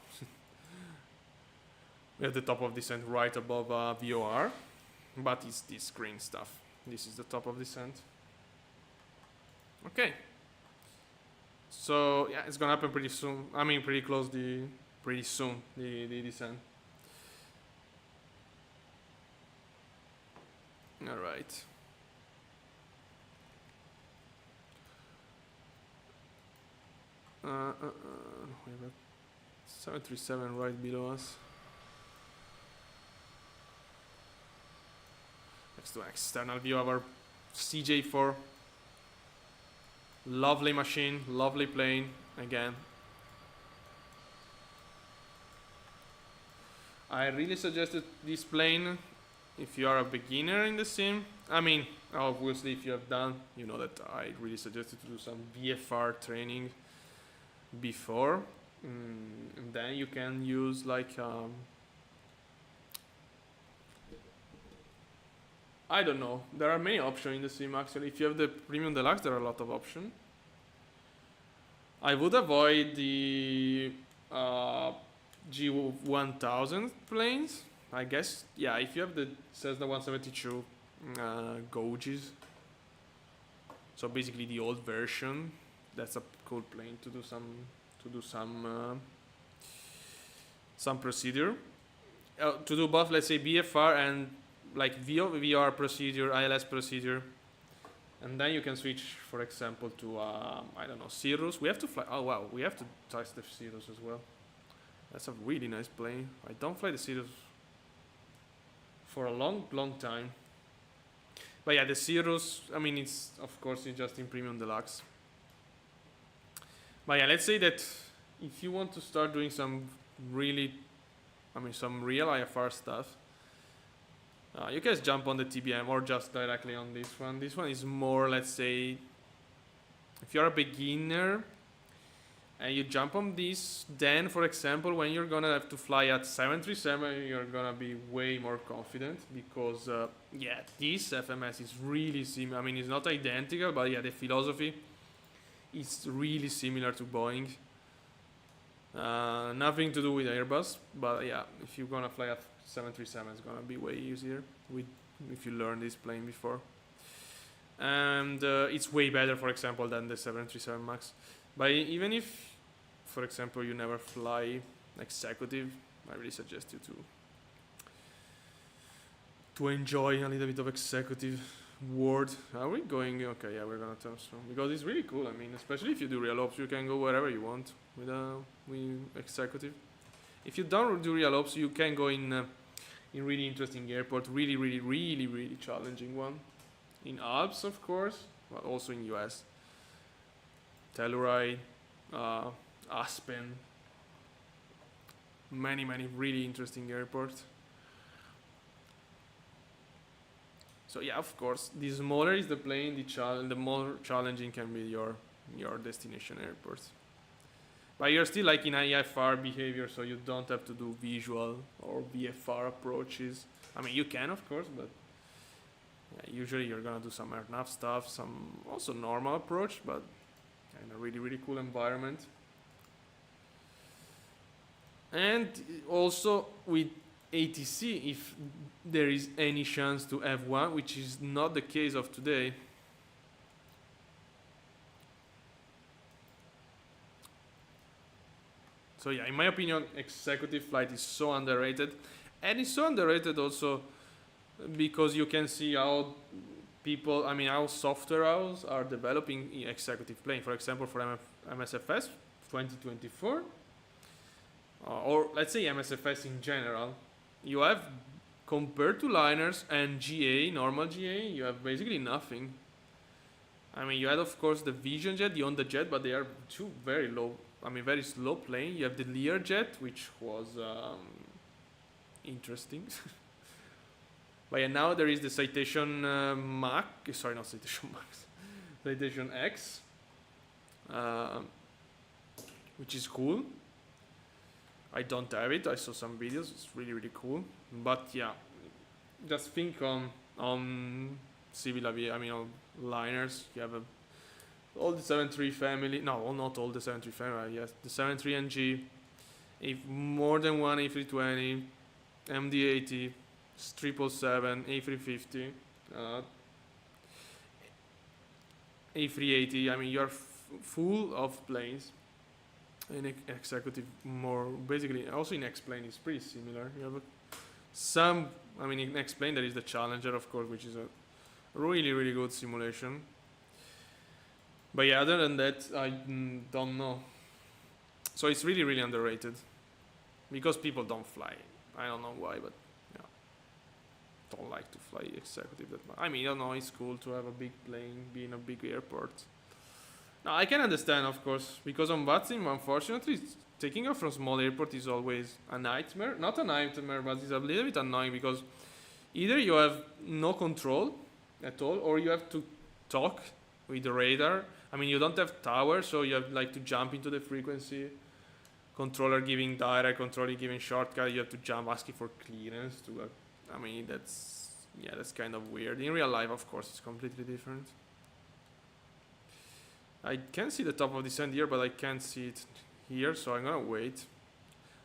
Speaker 1: We have the top of descent right above VOR, but it's this green stuff. This is the top of descent. Okay. So yeah, it's gonna happen pretty soon. I mean, pretty close. Pretty soon the descent. All right. We have a 737 right below us. Next to an external view of our CJ4. Lovely machine, lovely plane again. I really suggested this plane if you are a beginner in the sim. I mean, obviously if you have done, you know that I really suggested to do some VFR training before. And then you can use like I don't know. There are many options in the sim actually. If you have the Premium Deluxe, there are a lot of options. I would avoid the G1000 planes. I guess, yeah, if you have the Cessna 172 gauges, so basically the old version, that's a cool plane to do some procedure. To do both, let's say BFR and like VR procedure, ILS procedure, and then you can switch, for example, to I don't know, Cirrus. We have to fly. Oh wow, we have to test the Cirrus as well. That's a really nice plane. I don't fly the Cirrus for a long time. But yeah, the Cirrus, I mean, it's of course it's just in Premium Deluxe. But yeah, let's say that if you want to start doing some really, I mean, some real IFR stuff, you guys jump on the TBM or just directly on this one. This one is more, let's say, if you're a beginner and you jump on this, then for example, when you're gonna have to fly at 737, you're gonna be way more confident because yeah, this FMS is really similar. I mean, it's not identical, but yeah, the philosophy is really similar to Boeing. Nothing to do with Airbus, but yeah, if you're gonna fly at 737, it's gonna be way easier if you learn this plane before. And it's way better, for example, than the 737 MAX. But even if, for example, you never fly executive, I really suggest you to enjoy a little bit of executive world. Are we going? Okay, yeah, we're gonna turn strong because it's really cool. I mean, especially if you do real ops, you can go wherever you want with executive. If you don't do real ops, you can go in really interesting airport, really challenging one. In Alps, of course, but also in US. Telluride, Aspen. Many really interesting airports. So yeah, of course, the smaller is the plane, the more challenging can be your destination airports. But you're still like in IFR behavior, so you don't have to do visual or VFR approaches. I mean, you can, of course, but yeah, usually you're gonna do some AirNav stuff, some also normal approach, but in a really cool environment. And also with ATC, if there is any chance to have one, which is not the case of today, So yeah, in my opinion, executive flight is so underrated, and it's so underrated also because you can see how people, I mean, how software houses are developing executive plane. For example, for MSFS 2024, or let's say MSFS in general, you have, compared to liners and GA, normal GA, you have basically nothing. I mean, you had of course the Vision Jet, the Honda Jet, but they are two very low, I mean, very slow plane. You have the Lear Jet, which was interesting. But yeah, now there is the Citation Max, sorry, not Citation Max, Citation X, which is cool. I don't have it. I saw some videos. It's really, really cool. But yeah, just think on civil aviation. I mean, on liners. You have all the 73 family. No, not all the 73 family. Yes, the 73NG. If more than one A320, MD-80, 777, A350, A380. I mean, you're full of planes. In executive, more basically, also in X-plane is pretty similar. You have some, I mean, in X-plane there is the Challenger, of course, which is a really, really good simulation. But yeah, other than that, I don't know. So it's really, really underrated because people don't fly. I don't know why, but yeah, don't like to fly executive that much. I mean, I don't know, it's cool to have a big plane, be in a big airport. Now, I can understand, of course, because on VATSIM, unfortunately, taking off from small airport is always a nightmare. Not a nightmare, but it's a little bit annoying because either you have no control at all, or you have to talk with the radar. I mean, you don't have tower, so you have like to jump into the frequency. Controller giving direct, controller giving shortcut. You have to jump, asking for clearance. I mean, that's kind of weird. In real life, of course, it's completely different. I can see the top of descent here, but I can't see it here, so I'm gonna wait.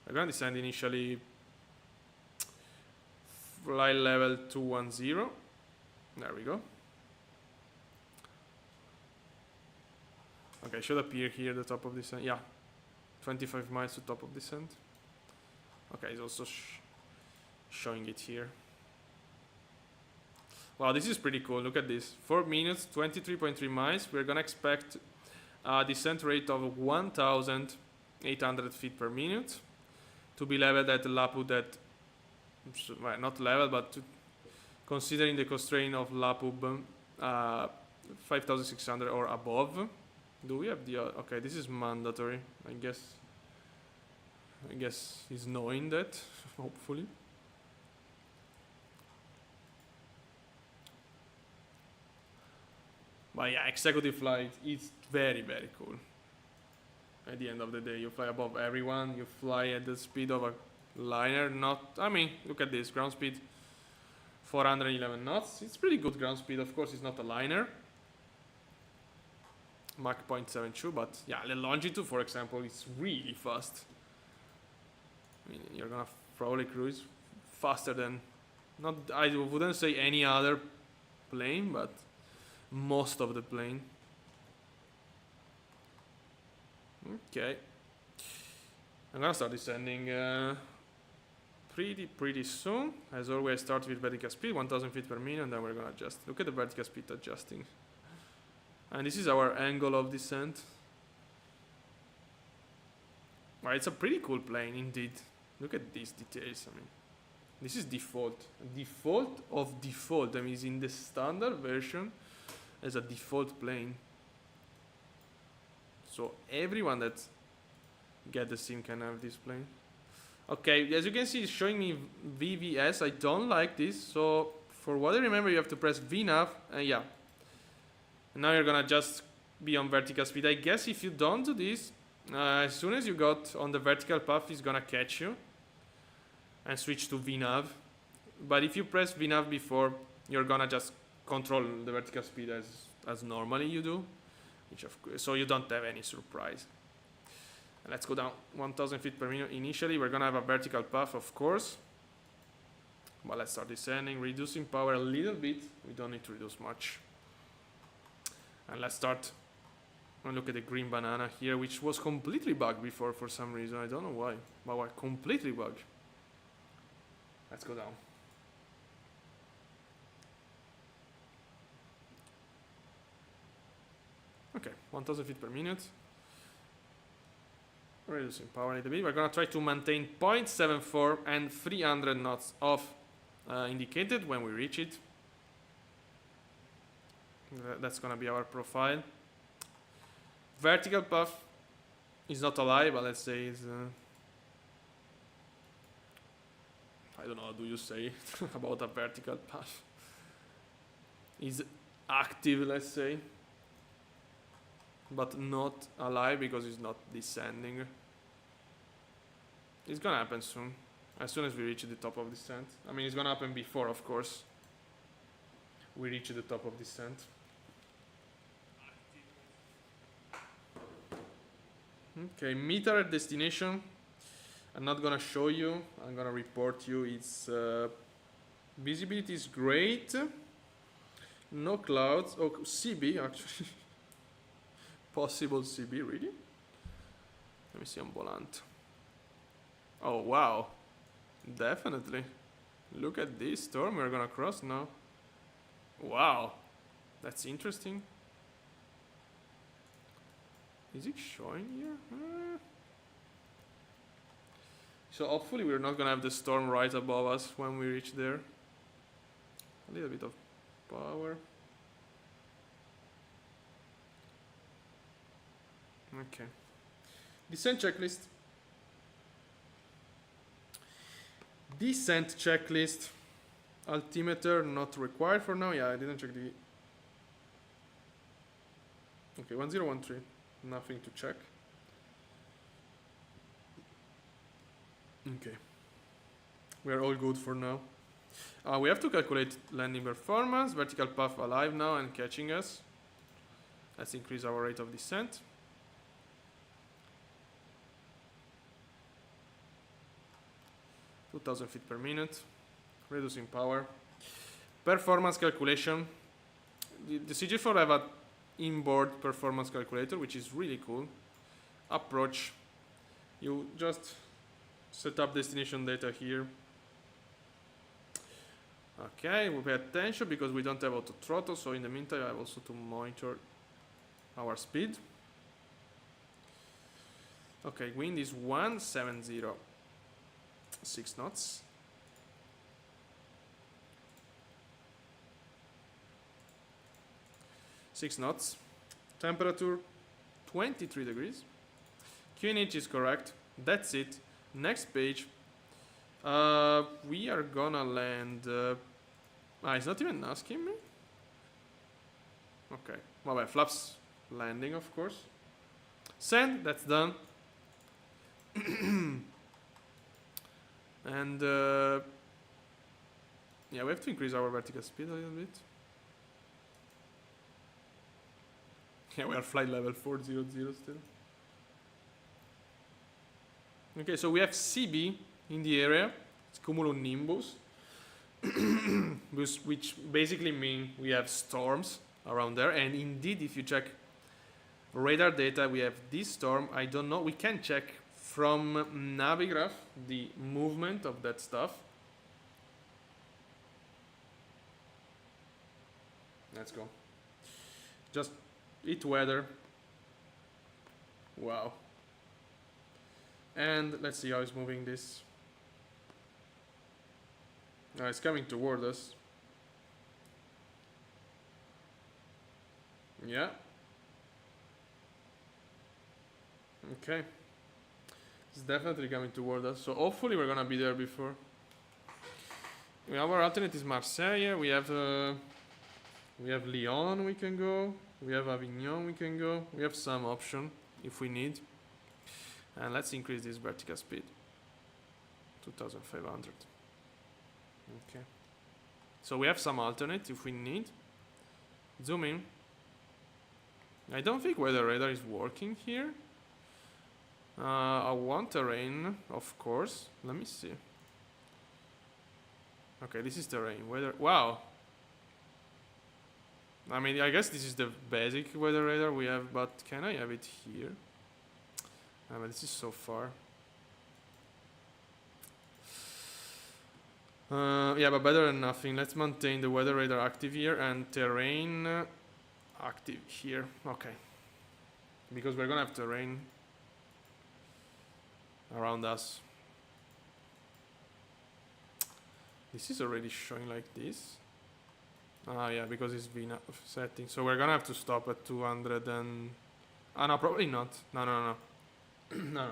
Speaker 1: I'm gonna descend initially flight level 210. There we go. Okay, should appear here the top of descent. Yeah, 25 miles to top of descent. Okay, it's also showing it here. Wow, this is pretty cool. Look at this. 4 minutes, 23.3 miles. We're gonna expect a descent rate of 1,800 feet per minute to be leveled at Lapud at, well, not level, but considering the constraint of Lapud 5,600 or above. Do we have the okay? This is mandatory. I guess he's knowing that. Hopefully. But yeah, executive flight is very, very cool. At the end of the day, you fly above everyone. You fly at the speed of a liner. I mean, look at this ground speed, 411 knots. It's pretty good ground speed. Of course, it's not a liner. Mach 0.72, but yeah, the longitude, for example, is really fast. I mean, you're gonna probably cruise faster than, I wouldn't say any other plane, but most of the plane. Okay, I'm gonna start descending pretty soon. As always, start with vertical speed, 1,000 feet per minute, and then we're gonna adjust. Look at the vertical speed adjusting, and this is our angle of descent. Well, it's a pretty cool plane indeed. Look at these details. I mean, this is default of default. I mean, it's in the standard version as a default plane, so everyone that get the sim can have this plane. Okay, as you can see, it's showing me VVS. I don't like this, so for what I remember, you have to press VNAV, yeah, and now you're gonna just be on vertical speed. I guess if you don't do this, as soon as you got on the vertical path, it's gonna catch you and switch to VNAV. But if you press VNAV before, you're gonna just control the vertical speed as normally you do, which of course, so you don't have any surprise. And let's go down 1,000 feet per minute. Initially, we're gonna have a vertical path, of course, but let's start descending, reducing power a little bit. We don't need to reduce much, and let's start And look at the green banana here, which was completely bugged before for some reason. I don't know why. But why? Completely bugged. Let's go down. Okay, 1000 feet per minute. Reducing power a little bit. We're gonna try to maintain 0.74 and 300 knots off indicated when we reach it. That's gonna be our profile. Vertical path is not alive, but let's say it's I don't know how do you say about a vertical path. Is active, let's say, but not alive because it's not descending. It's gonna happen soon, as soon as we reach the top of descent. I mean, it's gonna happen before, of course, we reach the top of descent. Okay, meter at destination. I'm not gonna show you, I'm gonna report you. It's visibility is great, no clouds. Oh, CB actually. Possible CB, really? Let me see on volant. Oh wow, definitely. Look at this storm we're gonna cross now. Wow, that's interesting. Is it showing here? So hopefully we're not gonna have the storm right above us when we reach there. A little bit of power. Okay. Descent checklist. Descent checklist. Altimeter not required for now. Yeah, I didn't check the... Okay, 1013. Nothing to check. Okay. We are all good for now. We have to calculate landing performance. Vertical path alive now and catching us. Let's increase our rate of descent. (2,000 feet per minute). Reducing power. Performance calculation. The CJ4 have an inboard performance calculator, which is really cool. Approach. You just set up destination data here. Okay, we pay attention because we don't have auto throttle, so in the meantime I have also to monitor our speed. Okay, wind is 170. 6 knots. Temperature 23 degrees. QNH is correct. That's it. Next page. We are gonna land. It's not even asking me. Okay. Well, flaps landing, of course. Send. That's done. And yeah, we have to increase our vertical speed a little bit. Yeah, we are flight level 400 still. Okay, so we have CB in the area. It's cumulonimbus, which basically means we have storms around there. And indeed, if you check radar data, we have this storm. I don't know. We can check from Navigraph the movement of that stuff. Let's go. Just it weather. Wow. And let's see how it's moving this. It's coming toward us. Yeah. Okay. It's definitely coming toward us. So hopefully we're gonna be there before. Our alternate is Marseille. We have Lyon we can go. We have Avignon we can go. We have some option if we need. And let's increase this vertical speed. 2,500. Okay. So we have some alternate if we need. Zoom in. I don't think weather radar is working here. I want terrain, of course. Let me see. Okay, this is terrain. Weather. Wow. I mean, I guess this is the basic weather radar we have, but can I have it here? But this is so far. Yeah, but better than nothing. Let's maintain the weather radar active here and terrain active here. Okay. Because we're gonna have terrain around us. This is already showing like this. Ah, yeah, because it's VNAV setting. So we're gonna have to stop at 200 and... Ah, no, probably not. No. No.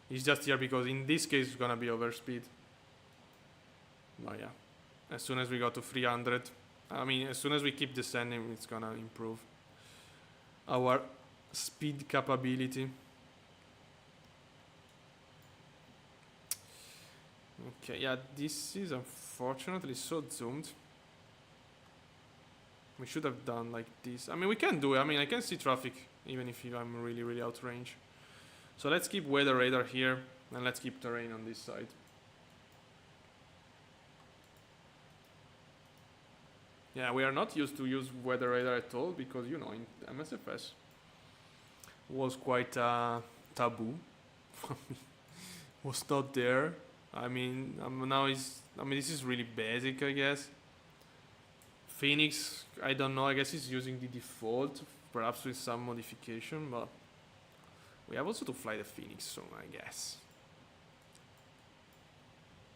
Speaker 1: It's just here because in this case it's gonna be overspeed. Oh yeah. As soon as we go to 300, I mean, as soon as we keep descending, it's gonna improve our speed capability. Okay, yeah, this is unfortunately so zoomed. We should have done like this. I mean, we can do it. I mean, I can see traffic even if I'm really, really out range. So let's keep weather radar here and let's keep terrain on this side. Yeah, we are not used to use weather radar at all because, you know, in MSFS was quite taboo. Was not there. I mean, now this is really basic, I guess. Phoenix, I don't know. I guess it's using the default, perhaps with some modification, but we have also to fly the Phoenix soon, I guess.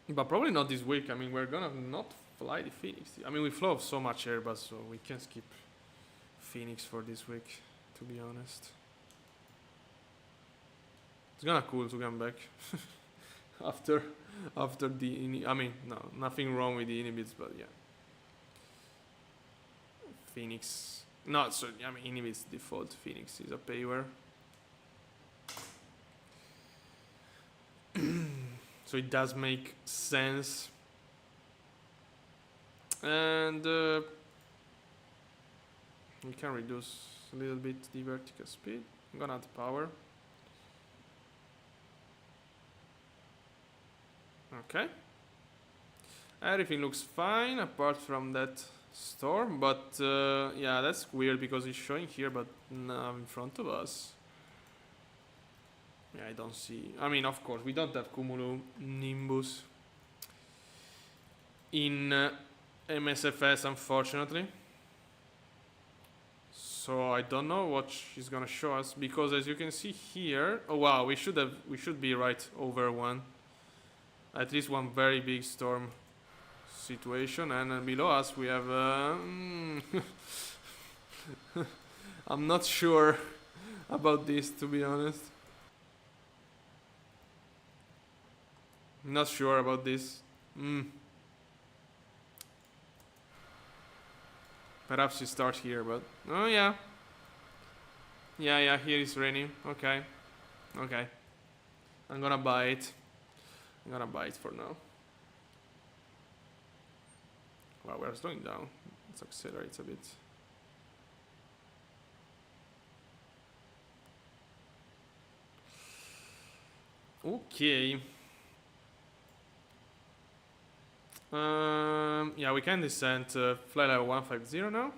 Speaker 1: But probably not this week. I mean, we're gonna not fly the Phoenix. I mean, we flew so much Airbus, so we can skip Phoenix for this week, to be honest. It's gonna cool to come back after the I mean, no, nothing wrong with the inhibits, but yeah. Phoenix, not so. I mean, inhibits default. Phoenix is a payware. So it does make sense. And we can reduce a little bit the vertical speed. I'm gonna add power. Okay. Everything looks fine apart from that storm, but yeah, that's weird because it's showing here but now in front of us. Yeah, I don't see. I mean, of course, we don't have cumulonimbus in MSFS, unfortunately. So I don't know what she's gonna show us because, as you can see here, oh wow, we should be right over one, at least one very big storm situation, and below us we have. I'm not sure about this, to be honest. Not sure about this. Perhaps you start here, but oh yeah. Yeah, here is raining. Okay. I'm gonna buy it. For now. Wow, we're slowing down. Let's accelerate a bit. Okay. Yeah, we can descend flight level 150 now.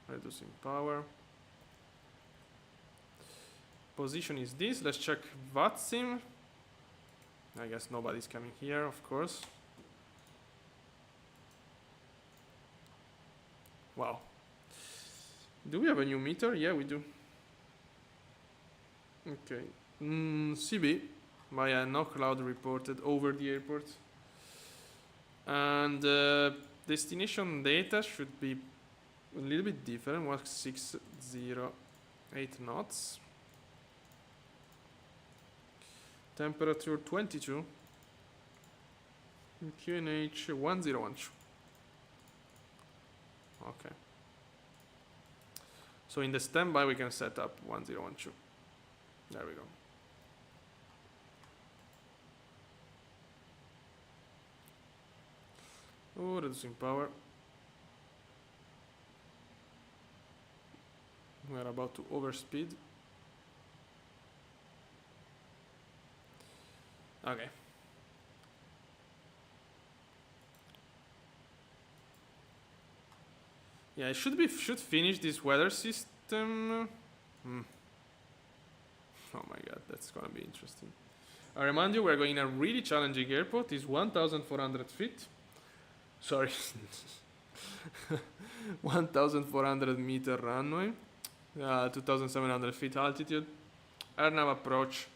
Speaker 1: Reducing power. Position is this. Let's check VATSIM. I guess nobody's coming here, of course. Wow. Do we have a new meter? Yeah, we do. Okay. CB. But yeah, no cloud reported over the airport. And destination data should be a little bit different. 1608 knots. Temperature 22. QNH 1012. Okay. So in the standby we can set up 1012. There we go. Oh, reducing power. We are about to overspeed. Okay. Yeah, it should finish this weather system. Oh my god, that's gonna be interesting. I remind you, we're going in a really challenging airport. It's 1,400 feet. Sorry, 1,400 meter runway, 2,700 feet altitude. Airnav approach.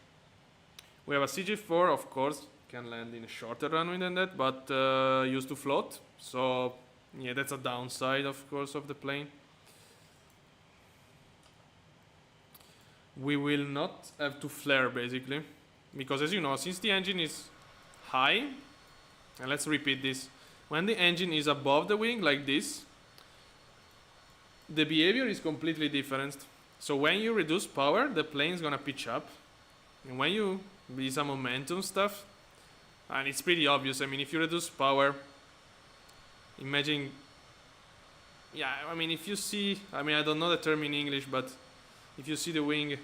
Speaker 1: We have a CJ4, of course, can land in a shorter runway than that, but used to float. So yeah, that's a downside, of course, of the plane. We will not have to flare, basically, because as you know, since the engine is high, and let's repeat this, when the engine is above the wing like this, the behavior is completely different. So when you reduce power, the plane is gonna pitch up, and when you do some momentum stuff, and it's pretty obvious. I mean, if you reduce power, imagine, yeah, I mean, if you see, I mean, I don't know the term in English, but if you see the wing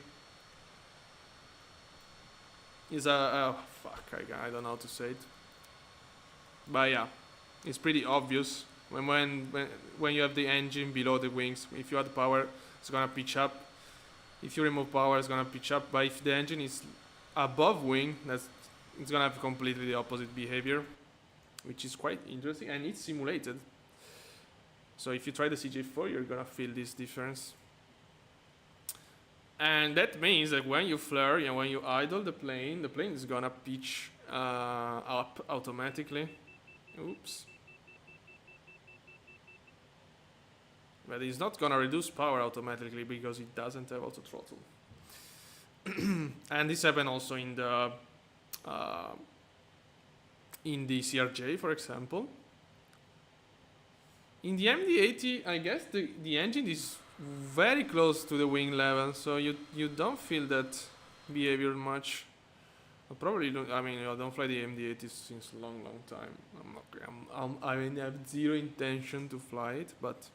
Speaker 1: is I don't know how to say it, but yeah, it's pretty obvious when you have the engine below the wings. If you add power, it's gonna pitch up. If you remove power, it's gonna pitch up. But if the engine is above wing, it's gonna have completely the opposite behavior, which is quite interesting, and it's simulated. So if you try the CJ4, you're gonna feel this difference. And that means that when you flare and when you idle the plane is gonna pitch up automatically. Oops. But it's not gonna reduce power automatically because it doesn't have auto throttle. And this happened also in the CRJ, for example. In the MD-80, I guess the engine is very close to the wing level, so you don't feel that behavior much. Probably don't, I mean, I don't fly the MD-80 since a long time. I mean, I have zero intention to fly it, but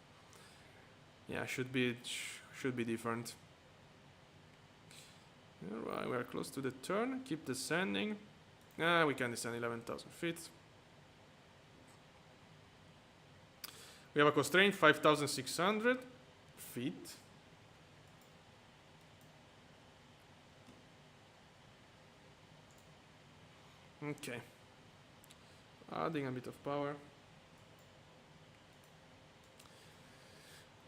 Speaker 1: yeah, should be different. Alright, we are close to the turn. Keep descending. We can descend 11,000 feet. We have a constraint 5,600 feet. Okay. Adding a bit of power.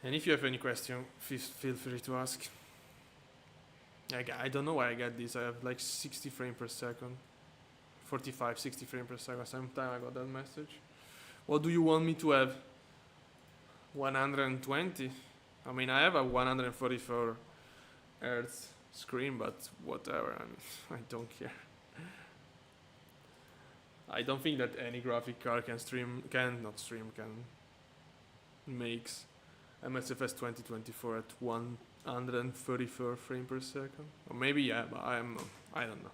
Speaker 1: And if you have any question, feel free to ask. I don't know why I got this. I have like 60 frames per second. 45, 60 frames per second. Sometime I got that message. What do you want me to have? 120? I mean, I have a 144 Hz screen, but whatever. I mean, I don't care. I don't think that any graphic card can makes MSFS 2024 at 134 frames per second. Or maybe yeah, but I don't know.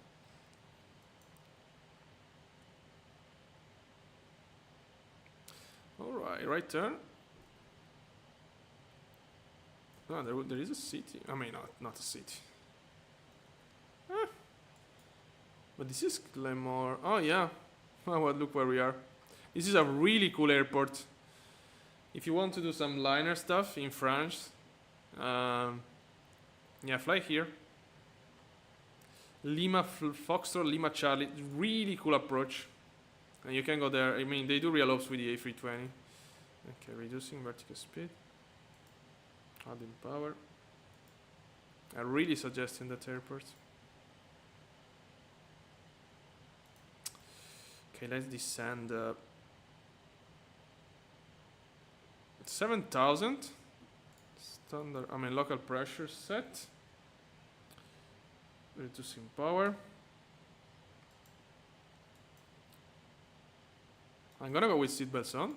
Speaker 1: Alright, right turn. No, there is a city. I mean, not a city. But this is Clemore. Oh yeah. Oh, well, look where we are. This is a really cool airport. If you want to do some liner stuff in France, yeah, fly here. Lima Foxtrot, Lima Charlie. Really cool approach. And you can go there. I mean, they do real ops with the A320. Okay, reducing vertical speed. Adding power. I really suggest in that airport. Okay, let's descend 7,000 standard. I mean, local pressure set. Reducing power. I'm gonna go with seatbelts on.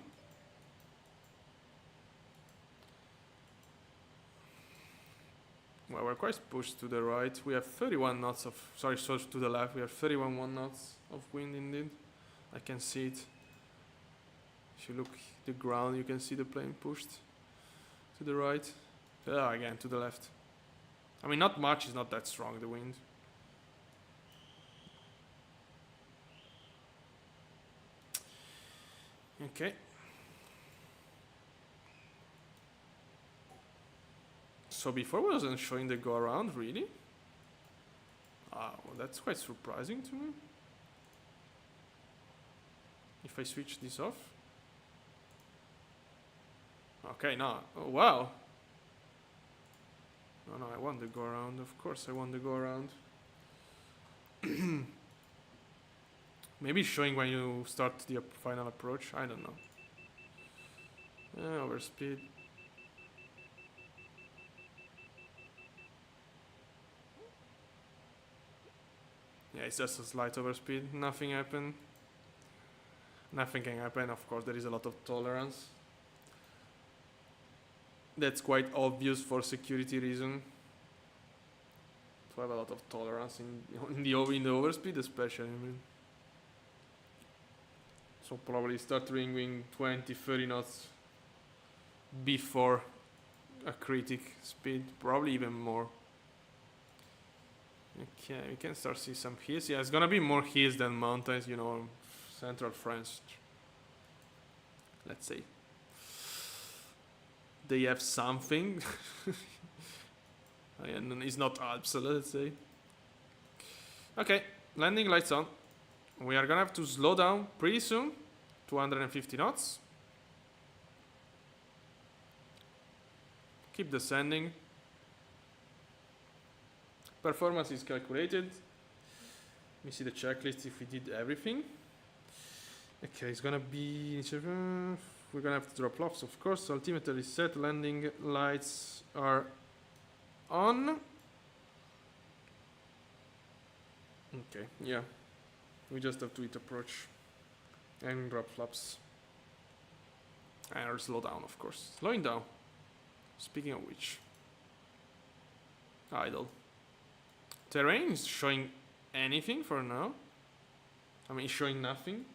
Speaker 1: Well, we're quite pushed to the right. We have 31 knots of, sorry, so to the left. We have 31 knots of wind indeed. I can see it. If you look at the ground, you can see the plane pushed to the right. Again, to the left. I mean, not much, it's not that strong, the wind. Okay. So before it wasn't showing the go around, really? Well, that's quite surprising to me. If I switch this off. Okay, now, oh wow. No, I want the go around. Of course, I want the go around. Maybe showing when you start the final approach. I don't know. Overspeed. Yeah, it's just a slight overspeed. Nothing happened. Nothing can happen. Of course, there is a lot of tolerance. That's quite obvious for security reason. To have a lot of tolerance in the overspeed, especially. I mean. So probably start ringing 20, 30 knots before a critic speed, probably even more. Okay, we can start see some hills. Yeah, it's gonna be more hills than mountains, you know, central France. Let's say. They have something. And it's not Alps, let's say. Okay, landing lights on. We are gonna have to slow down pretty soon. 250 knots. Keep descending. Performance is calculated. Let me see the checklist if we did everything. Okay, it's gonna be... We're gonna have to drop lofts, of course. Altimeter is set. Landing lights are on. Okay, yeah. We just have to hit approach. And drop flaps. And slow down, of course. Slowing down. Speaking of which. Idle. Terrain is showing anything for now. I mean, it's showing nothing.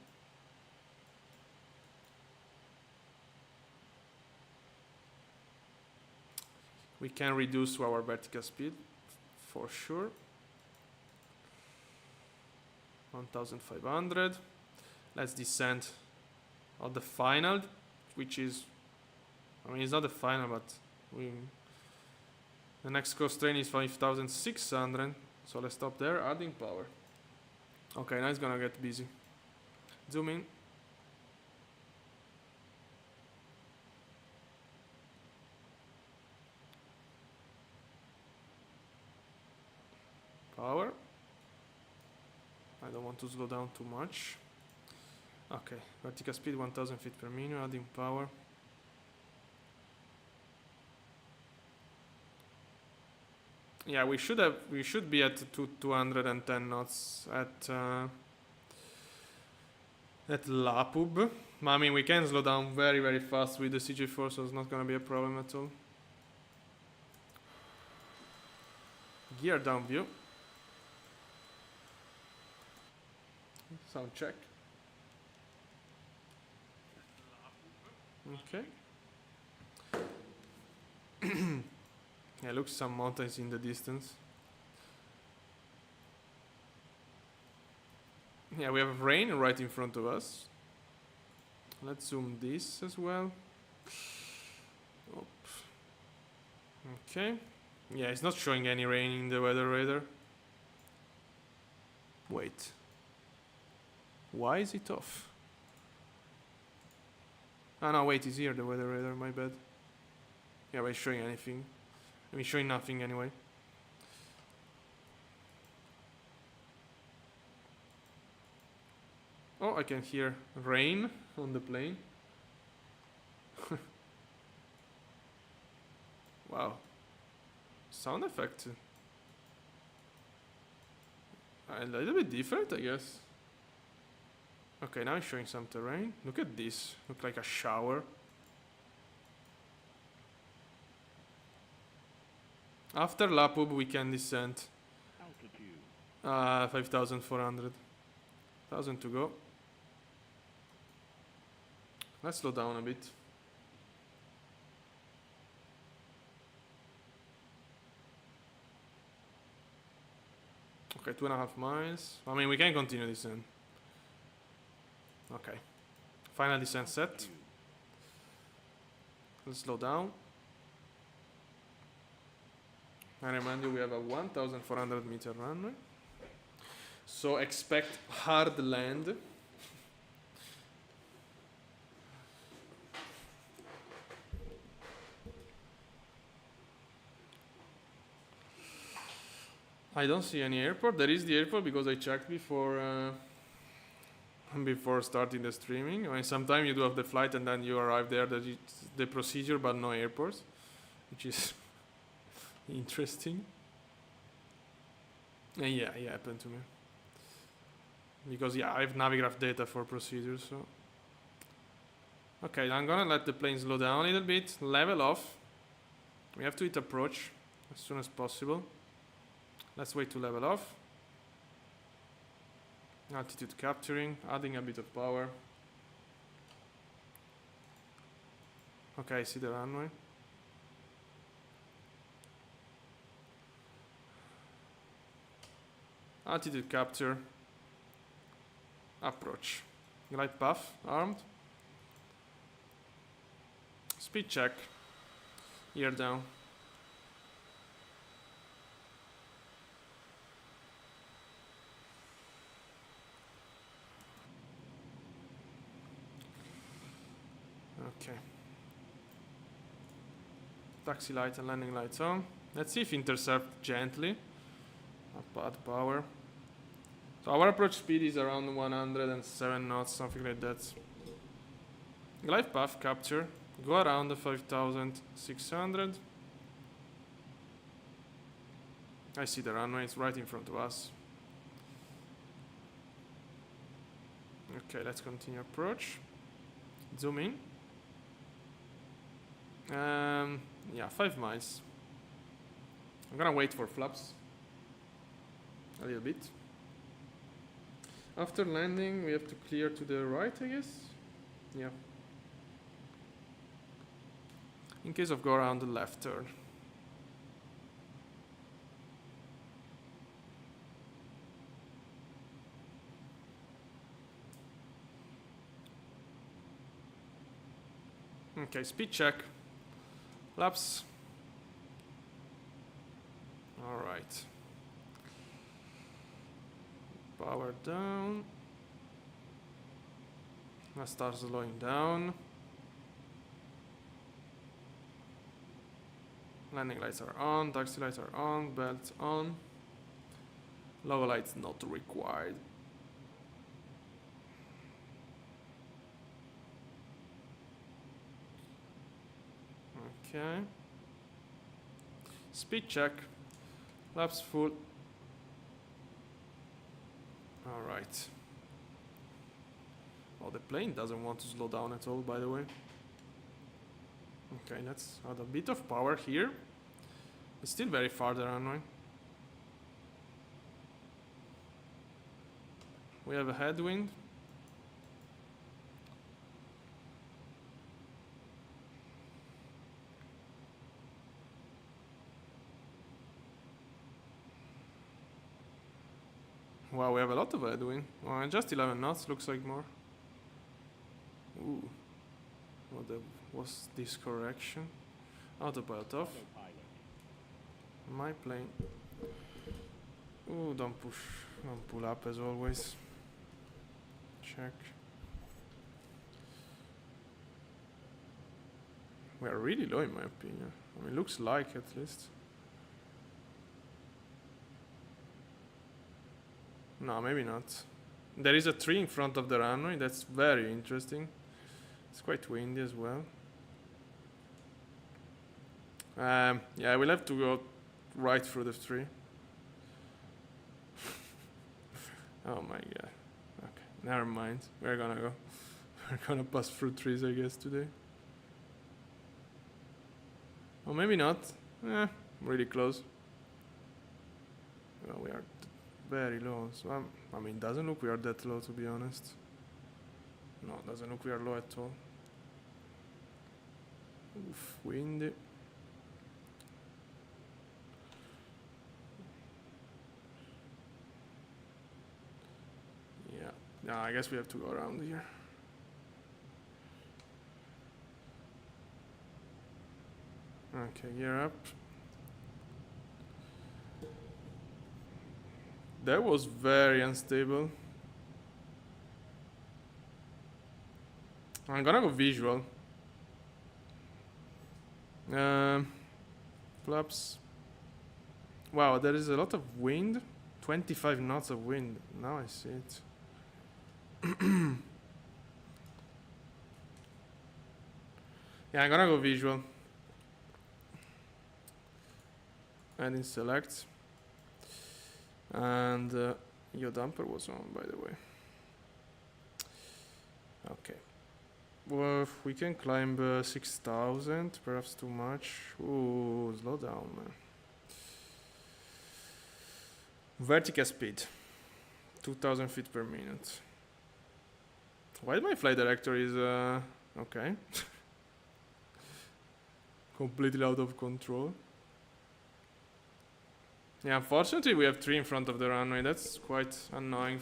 Speaker 1: We can reduce our vertical speed for sure. 1500. Let's descend on the final, which is, I mean, it's not the final, but the next coast train is 5600. So let's stop there, adding power. Okay, now it's gonna get busy. Zoom in. Power. I don't want to slow down too much. Okay, vertical speed 1000 feet per minute, adding power. Yeah, we should be at 210 knots at Lapub. I mean, we can slow down very, very fast with the CJ4, so it's not gonna be a problem at all. Gear down view. Sound check. Okay. Yeah, looks some mountains in the distance. Yeah, we have rain right in front of us. Let's zoom this as well. Oops. Okay. Yeah, it's not showing any rain in the weather radar. Wait. Why is it off? Ah no, wait, it's here, the weather radar, my bad. Yeah, but it's showing anything. I mean, showing nothing anyway. Oh, I can hear rain on the plane. Wow. Sound effect. A little bit different, I guess. Okay, now it's showing some terrain. Look at this. Look like a shower. After Lapub, we can descend. Altitude. 5,400. 1,000 to go. Let's slow down a bit. Okay, 2.5 miles. I mean, we can continue descent. Okay. Final descent set. Let's slow down. I remind you we have a 1,400 meter runway. So expect hard land. I don't see any airport. There is the airport because I checked before before starting the streaming. I mean, sometimes you do have the flight and then you arrive there. That is the procedure, but no airports, which is interesting. Yeah, it happened to me. Because yeah, I have Navigraph data for procedures. So okay, I'm gonna let the plane slow down a little bit, level off. We have to hit approach as soon as possible. Let's wait to level off. Altitude capturing, adding a bit of power. Okay, I see the runway. Altitude capture. Approach. Glide path, armed. Speed check. Gear down. Okay. Taxi light and landing lights on. Let's see if intercept gently. Add power. So our approach speed is around 107 knots, something like that. Glide path capture. Go around the 5,600. I see the runway, it's right in front of us. Okay, let's continue approach. Zoom in. Yeah, 5 miles. I'm gonna wait for flaps a little bit. After landing, we have to clear to the right, I guess. Yeah. In case of go around the left turn. Okay, speed check. Laps. All right. Power down. Let's start slowing down. Landing lights are on, taxi lights are on, belts on. Logo lights not required. Okay. Speed check. Laps full. Alright. Oh, the plane doesn't want to slow down at all, by the way. Okay, let's add a bit of power here. It's still very far the runway. We have a headwind. Wow, we have a lot of headwind. Well, just 11 knots, looks like more. Ooh. What was this correction? Autopilot off. My plane. Ooh, don't push. Don't pull up as always. Check. We are really low in my opinion. I mean, looks like at least. No, maybe not. There is a tree in front of the runway. That's very interesting. It's quite windy as well. Yeah, we'll have to go right through the tree. Oh my god. Okay, never mind. We're gonna go. We're gonna pass through trees, I guess, today. Or maybe not. Really close. Well, we are very low. So I mean, doesn't look we are that low, to be honest. No, doesn't look we are low at all. Oof, windy. Yeah, I guess we have to go around here. Okay, gear up. That was very unstable. I'm gonna go visual. Flaps. Wow, there is a lot of wind. 25 knots of wind. Now I see it. Yeah, I'm gonna go visual. And in select. And your damper was on, by the way. Okay. Well, if we can climb 6,000, perhaps too much. Ooh, slow down, man. Vertical speed, 2,000 feet per minute. Why my flight director is okay? Completely out of control. Yeah, unfortunately we have 3 in front of the runway. That's quite annoying.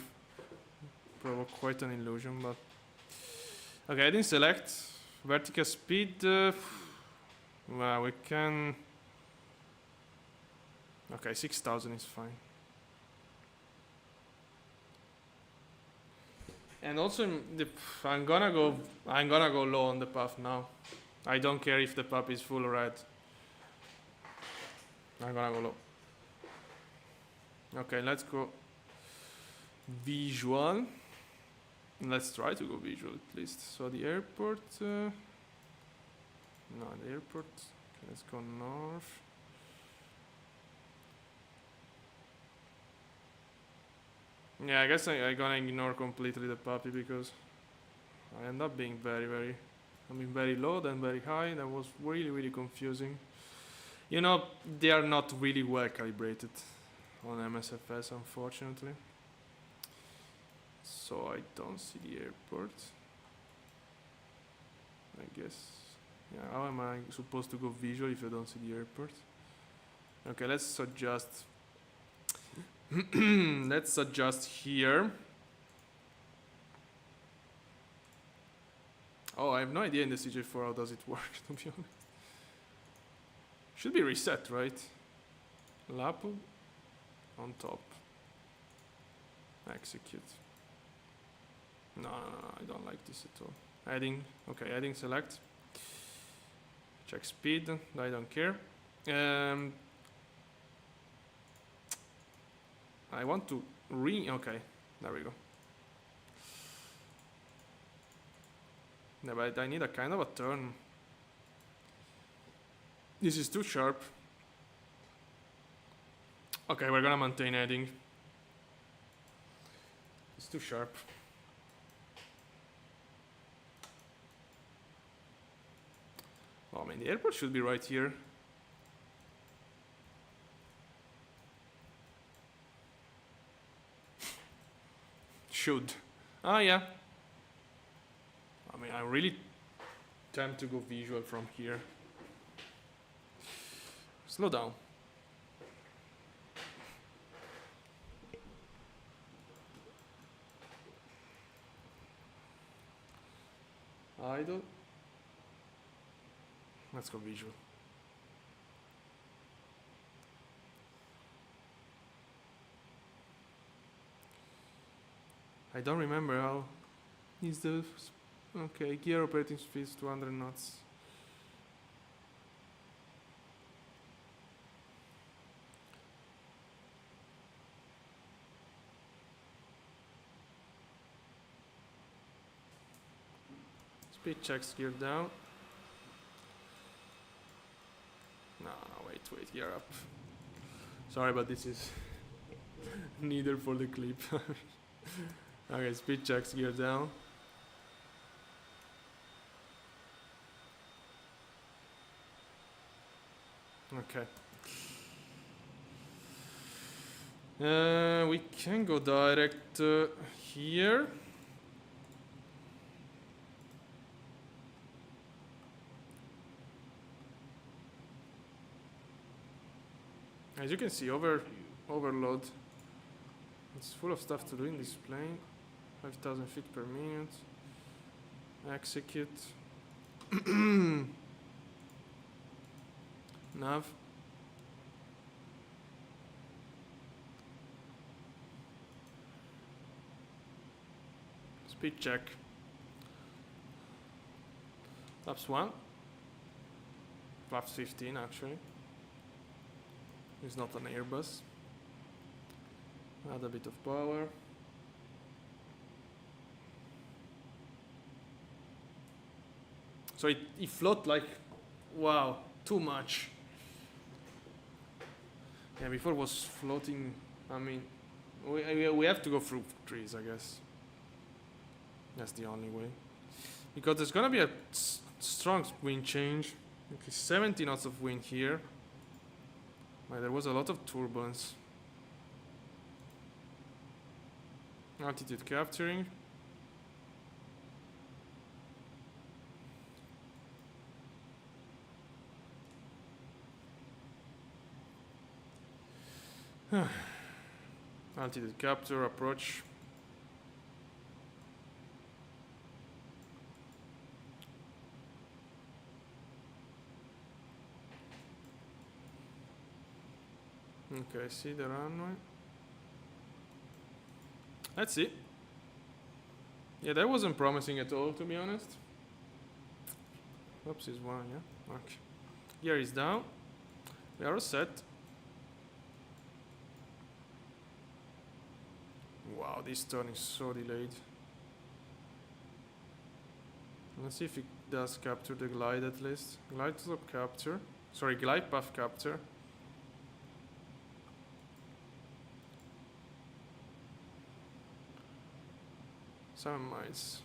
Speaker 1: Provoke quite an illusion, but okay, I didn't select vertical speed. Well, we can. Okay, 6,000 is fine. And also, I'm gonna go low on the path now. I don't care if the path is full red. I'm gonna go low. Okay, let's go visual. Let's try to go visual at least. So the airport. No, the airport. Okay, let's go north. Yeah, I guess I'm gonna ignore completely the puppy because I end up being very low, then very high. That was really confusing. You know, they are not really well calibrated on MSFS, unfortunately. So I don't see the airport. I guess. Yeah, how am I supposed to go visual if I don't see the airport? Okay, let's adjust. Let's adjust here. Oh, I have no idea in the CJ4 how does it work, to be honest. Should be reset, right? Lap on top. Execute. No, I don't like this at all. Adding, okay, adding select. Check speed, I don't care. I want to okay, there we go. Yeah, but I need a kind of a turn. This is too sharp. Okay, we're gonna maintain heading. It's too sharp. Oh, I mean, the airport should be right here. Should. Ah, yeah. I mean, I really tend to go visual from here. Slow down. Idle. Let's go visual. I don't remember how is the okay gear operating speed is 200 knots. Speed checks gear down. No, wait, gear up. Sorry, but this is neither for the clip. Okay, speed checks gear down. Okay. We can go direct here. As you can see, overload. It's full of stuff to do in this plane. 5,000 feet per minute. Execute. Nav. Speed check. Flaps 1. Flaps 15 actually. It's not an Airbus. Add a bit of power. So it float like, wow, too much. Yeah, before it was floating. I mean, we have to go through trees, I guess. That's the only way. Because there's gonna be a strong wind change. Okay, 70 knots of wind here. Right, there was a lot of turbulence. Altitude capturing. Altitude capture approach. Okay, see the runway. Let's see. Yeah, that wasn't promising at all, to be honest. Oops, is one, yeah. Okay. Gear is down. We are all set. Wow, this turn is so delayed. Let's see if it does capture the glide at least. Glide slope capture. Sorry, glide path capture. Some miles.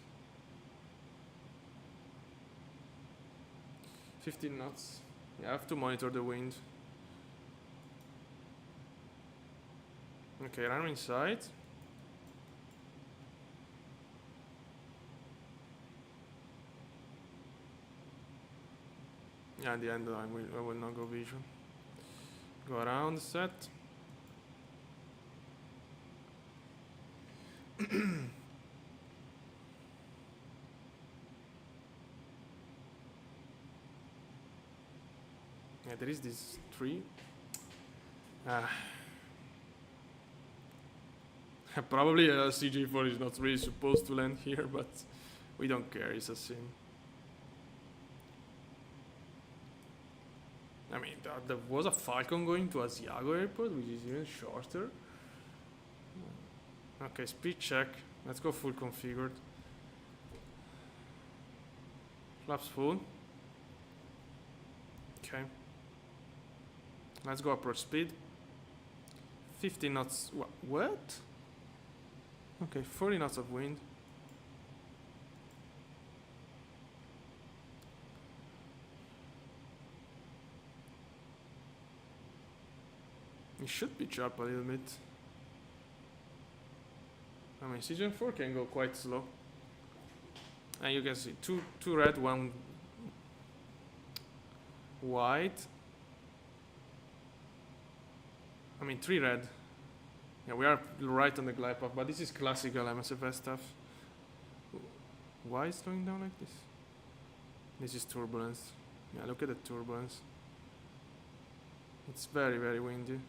Speaker 1: 15 knots. Yeah, I have to monitor the wind. Okay, run inside. Yeah, at the end I will not go visual. Go around, set. Yeah, there is this tree. Probably a CJ4 is not really supposed to land here, but we don't care, it's a sim. I mean, there was a Falcon going to Asiago Airport, which is even shorter. Okay, speed check. Let's go full configured. Flaps full. Okay. Let's go approach speed. 50 knots. What? Okay, 40 knots of wind. It should pitch up a little bit. I mean, CJ4 can go quite slow. And you can see two red, one white. I mean, 3 red. Yeah, we are right on the glide path, but this is classical MSFS stuff. Why is it going down like this? This is turbulence. Yeah, look at the turbulence. It's very, very windy.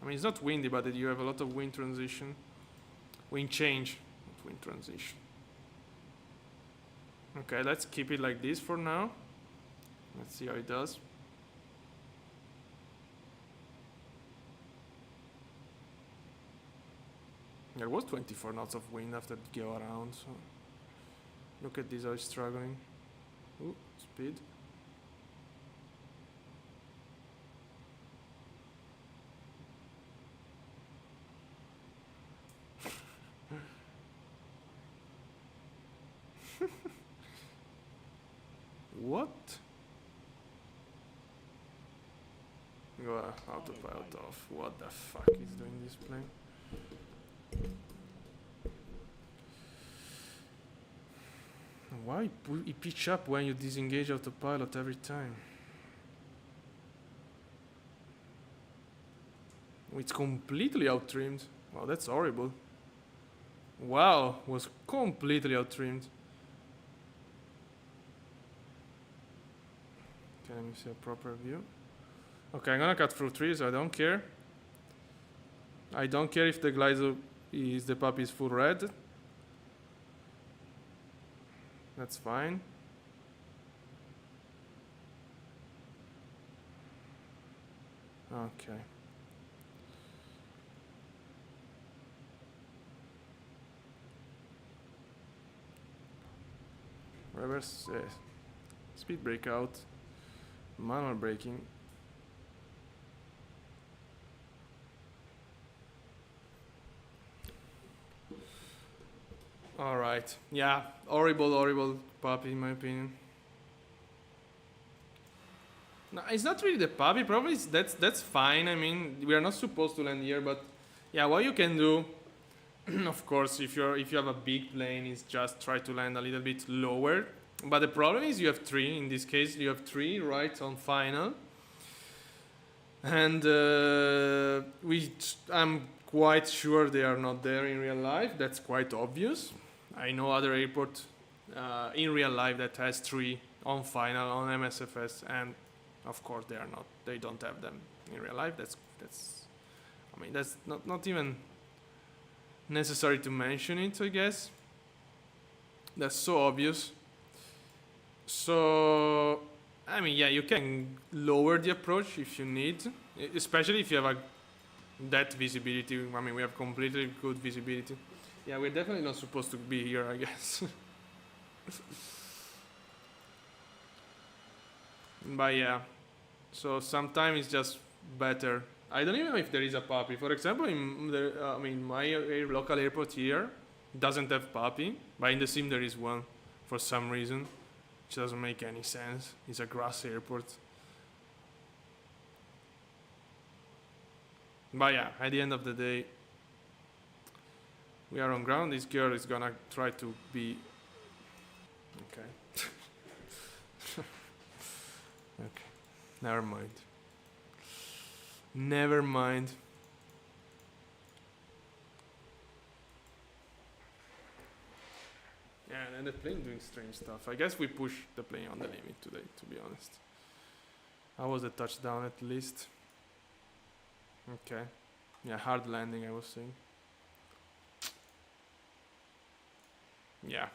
Speaker 1: I mean, it's not windy, but you have a lot of wind transition. Wind change, not wind transition. Okay, let's keep it like this for now. Let's see how it does. There was 24 knots of wind after the go around, so look at this, how it's struggling. Ooh, speed. What? Go autopilot off. What the fuck is doing this plane? Why you pitch up when you disengage autopilot every time? It's completely out-trimmed. Wow, that's horrible. Wow, was completely out-trimmed. Okay, let me see a proper view. Okay, I'm gonna cut through trees, I don't care. I don't care if the glider is the puppy is full red. that's fine. Okay. Reverse speed breakout, manual braking. All right. Yeah, horrible puppy in my opinion. No, it's not really the puppy. Probably that's fine. I mean, we are not supposed to land here, but yeah, what you can do, of course, if you have a big plane, is just try to land a little bit lower. But the problem is you have three. In this case, you have three right on final, and I'm quite sure they are not there in real life. That's quite obvious. I know other airport in real life that has three on final on MSFS, and of course they are not. They don't have them in real life. That's. I mean, that's not even necessary to mention it. I guess that's so obvious. So I mean, yeah, you can lower the approach if you need, especially if you have that visibility. I mean, we have completely good visibility. Yeah, we're definitely not supposed to be here, I guess. But yeah, so sometimes it's just better. I don't even know if there is a puppy. For example, my local airport here doesn't have puppy, but in the sim there is one for some reason, which doesn't make any sense. It's a grass airport. But yeah, at the end of the day, we are on ground. This girl is gonna try to be... Okay. Okay. Never mind. Never mind. Yeah, and the plane doing strange stuff. I guess we pushed the plane on the limit today, to be honest. How was the touchdown at least? Okay. Yeah, hard landing, I was saying. Yeah,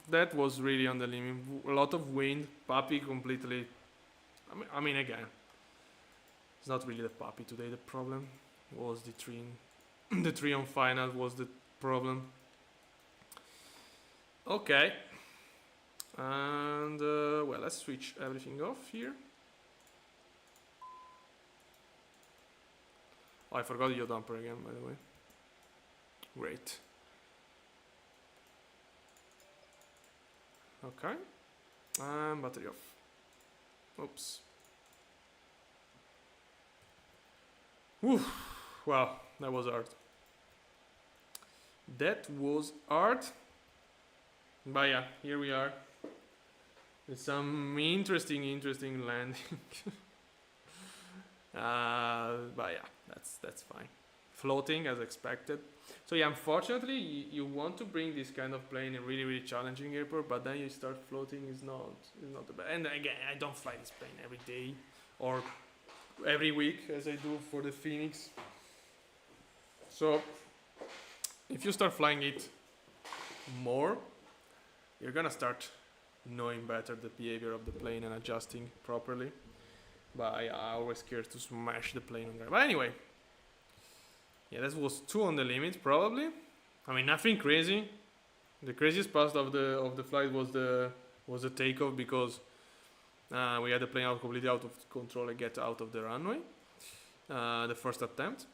Speaker 1: that was really on the limit. A lot of wind. Puppy completely. I mean, again, it's not really the puppy today. The problem was the tree. The tree on final was the problem. Okay, and well, let's switch everything off here. Oh, I forgot your dumper again, by the way. Great. Okay, and battery off. Oops. Whew. Wow, that was hard. That was hard. But yeah, here we are. With some interesting landing. But yeah, that's fine. Floating as expected. So yeah, unfortunately, you want to bring this kind of plane in a really challenging airport, but then you start floating is not the best. And again, I don't fly this plane every day or every week as I do for the Phoenix. So if you start flying it more, you're gonna start knowing better the behavior of the plane and adjusting properly. But I always scared to smash the plane on there. But anyway. Yeah, that was 2 on the limit, probably. I mean, nothing crazy. The craziest part of the flight was the takeoff, because we had the plane completely out of control and get out of the runway. The first attempt.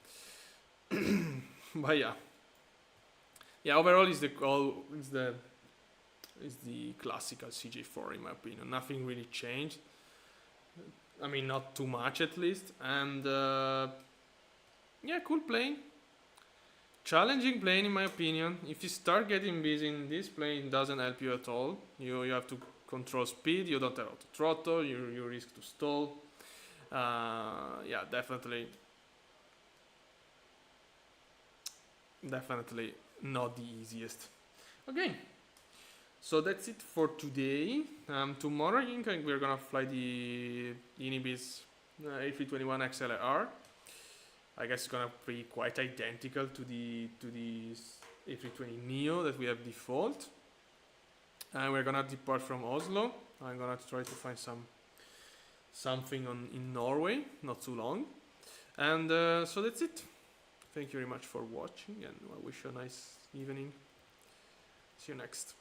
Speaker 1: But yeah. Overall, is the classical CJ4 in my opinion. Nothing really changed. I mean, not too much at least, and yeah, cool plane. Challenging plane in my opinion. If you start getting busy in this plane, it doesn't help you at all. You have to control speed. You don't have auto throttle. You risk to stall. Yeah, definitely not the easiest. Okay, so that's it for today. Tomorrow I think we're gonna fly the Inibis A321XLR. I guess it's gonna be quite identical to the A320neo that we have default. and we're gonna depart from Oslo. I'm gonna try to find something in Norway, not too long. And so that's it. Thank you very much for watching, and I wish you a nice evening. See you next.